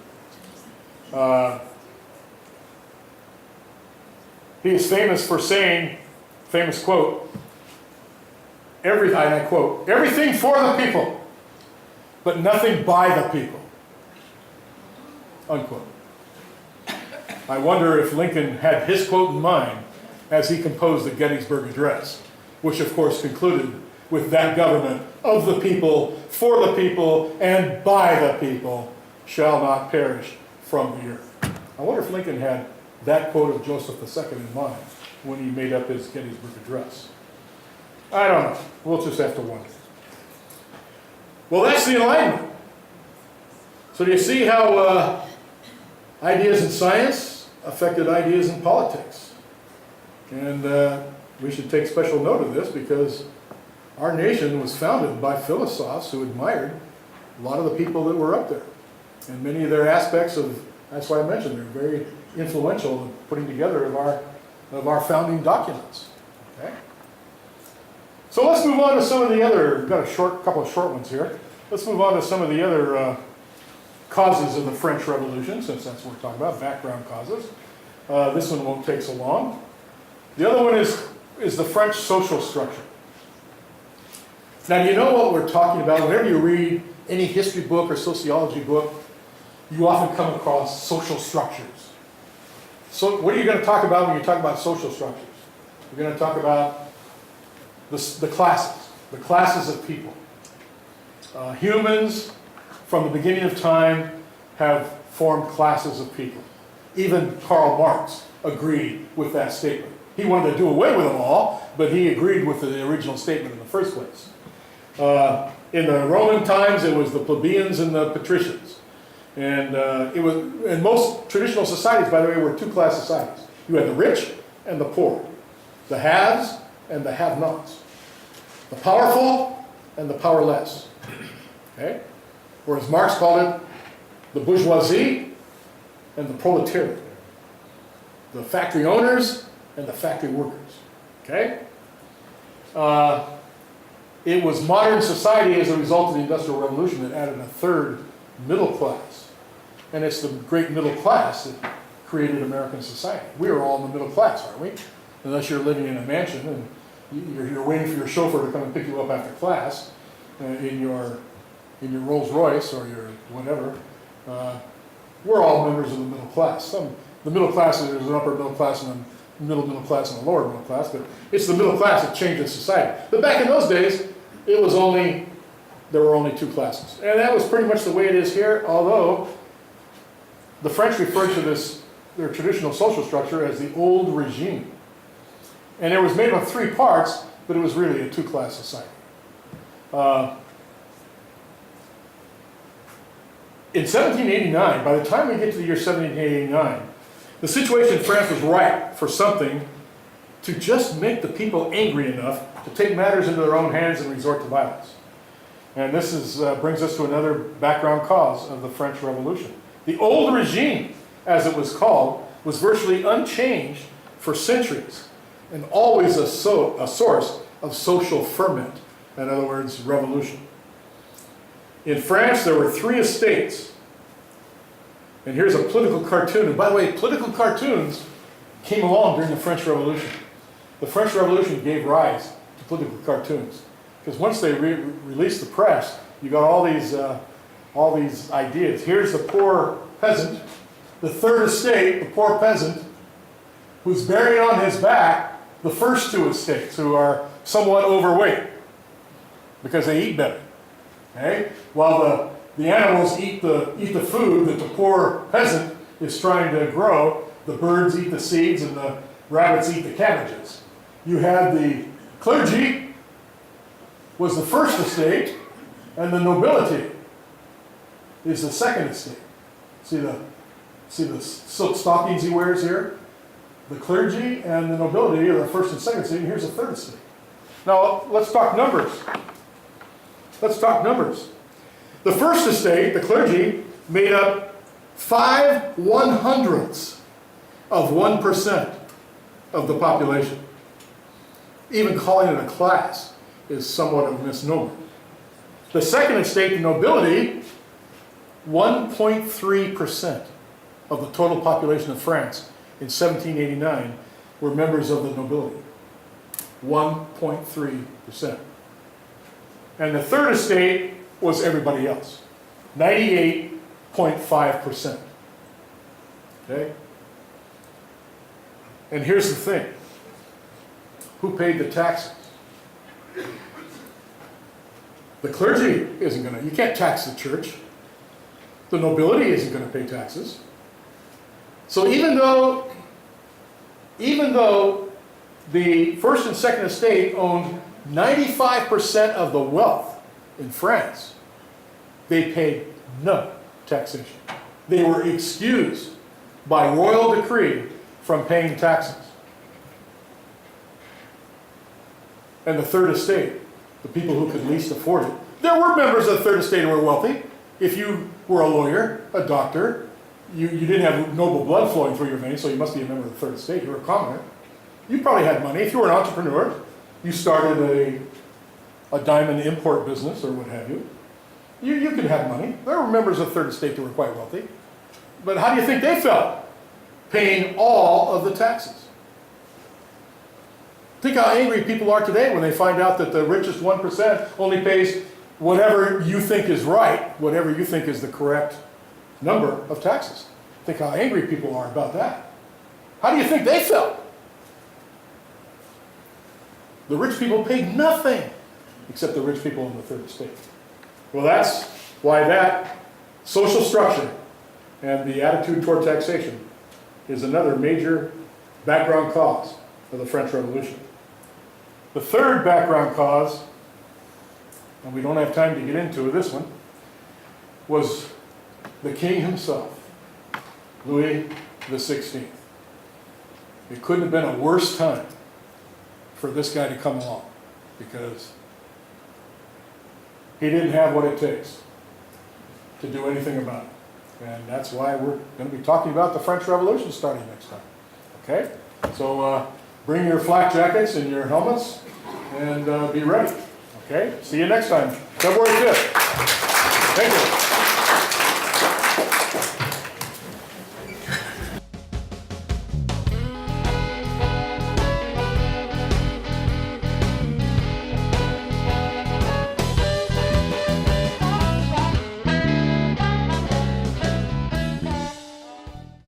He is famous for saying, famous quote, and I quote, "Everything for the people, but nothing by the people," unquote. I wonder if Lincoln had his quote in mind as he composed the Gettysburg Address, which of course concluded with "that government of the people, for the people, and by the people shall not perish from the earth." I wonder if Lincoln had that quote of Joseph II in mind when he made up his Gettysburg Address. I don't know. We'll just have to wonder. Well, that's the Enlightenment. So do you see how ideas in science affected ideas in politics? And we should take special note of this because our nation was founded by philosophers who admired a lot of the people that were up there. And many of their aspects of, that's why I mentioned, they're very influential in putting together of our founding documents. Okay? So let's move on to some of the other, we've got a couple of short ones here. Let's move on to some of the other causes of the French Revolution, since that's what we're talking about, background causes. This one won't take so long. The other one is the French social structure. Now, you know what we're talking about? Whenever you read any history book or sociology book, you often come across social structures. So what are you going to talk about when you talk about social structures? You're going to talk about the classes of people. Humans, from the beginning of time, have formed classes of people. Even Karl Marx agreed with that statement. He wanted to do away with them all, but he agreed with the original statement in the first place. In the Roman times, it was the plebeians and the patricians. And in most traditional societies, by the way, were two-class societies. You had the rich and the poor, the haves and the have-nots, the powerful and the powerless. Okay? Or as Marx called it, the bourgeoisie and the proletariat, the factory owners and the factory workers. Okay? It was modern society as a result of the Industrial Revolution that added a third middle class. And it's the great middle class that created American society. We are all in the middle class, aren't we? Unless you're living in a mansion and you're waiting for your chauffeur to come and pick you up after class in your Rolls Royce or your whatever. We're all members of the middle class. The middle class, there's an upper middle class and a middle class and a lower middle class, but it's the middle class that changes society. But back in those days, there were only two classes. And that was pretty much the way it is here, although the French referred to their traditional social structure as the old regime. And it was made up of three parts, but it was really a two-class society. In 1789, by the time we get to the year 1789, the situation in France was ripe for something to just make the people angry enough to take matters into their own hands and resort to violence. And this brings us to another background cause of the French Revolution. The old regime, as it was called, was virtually unchanged for centuries and always a source of social ferment, in other words, revolution. In France, there were 3 estates. And here's a political cartoon. And by the way, political cartoons came along during the French Revolution. The French Revolution gave rise to political cartoons. Because once they released the press, you got all these ideas. Here's the poor peasant, the third estate, the poor peasant, who's bearing on his back the first 2 estates, who are somewhat overweight because they eat better. Okay? While the animals eat the food that the poor peasant is trying to grow, the birds eat the seeds and the rabbits eat the cabbages. You had the clergy was the first estate, and the nobility is the second estate. See the silk stockings he wears here? The clergy and the nobility are the first and second estate, and here's the third estate. Now, let's talk numbers. Let's talk numbers. The first estate, the clergy, made up 5/100ths of 1% of the population. Even calling it a class is somewhat of a misnomer. The second estate, the nobility, 1.3% of the total population of France in 1789 were members of the nobility. 1.3%. And the third estate was everybody else. 98.5%. Okay? And here's the thing. Who paid the taxes? The clergy isn't going to. You can't tax the church. The nobility isn't going to pay taxes. So even though the first and second estate owned 95% of the wealth in France, they paid no taxation. They were excused by royal decree from paying taxes. And the third estate, the people who could least afford it, there were members of the third estate who were wealthy. If you were a lawyer, a doctor, you didn't have noble blood flowing through your veins, so you must be a member of the third estate. You were a commoner. You probably had money. If you were an entrepreneur, you started a diamond import business or what have you, you could have money. There were members of the third estate that were quite wealthy. But how do you think they felt? Paying all of the taxes. Think how angry people are today when they find out that the richest 1% only pays whatever you think is right, whatever you think is the correct number of taxes. Think how angry people are about that. How do you think they felt? The rich people paid nothing except the rich people in the third estate. Well, that's why that social structure and the attitude toward taxation is another major background cause of the French Revolution. The third background cause, and we don't have time to get into this one, was the king himself, Louis XVI. It couldn't have been a worse time for this guy to come along, because he didn't have what it takes to do anything about it. And that's why we're going to be talking about the French Revolution starting next time. Okay? So bring your flak jackets and your helmets and be ready. Okay? See you next time, February 5th. Thank you.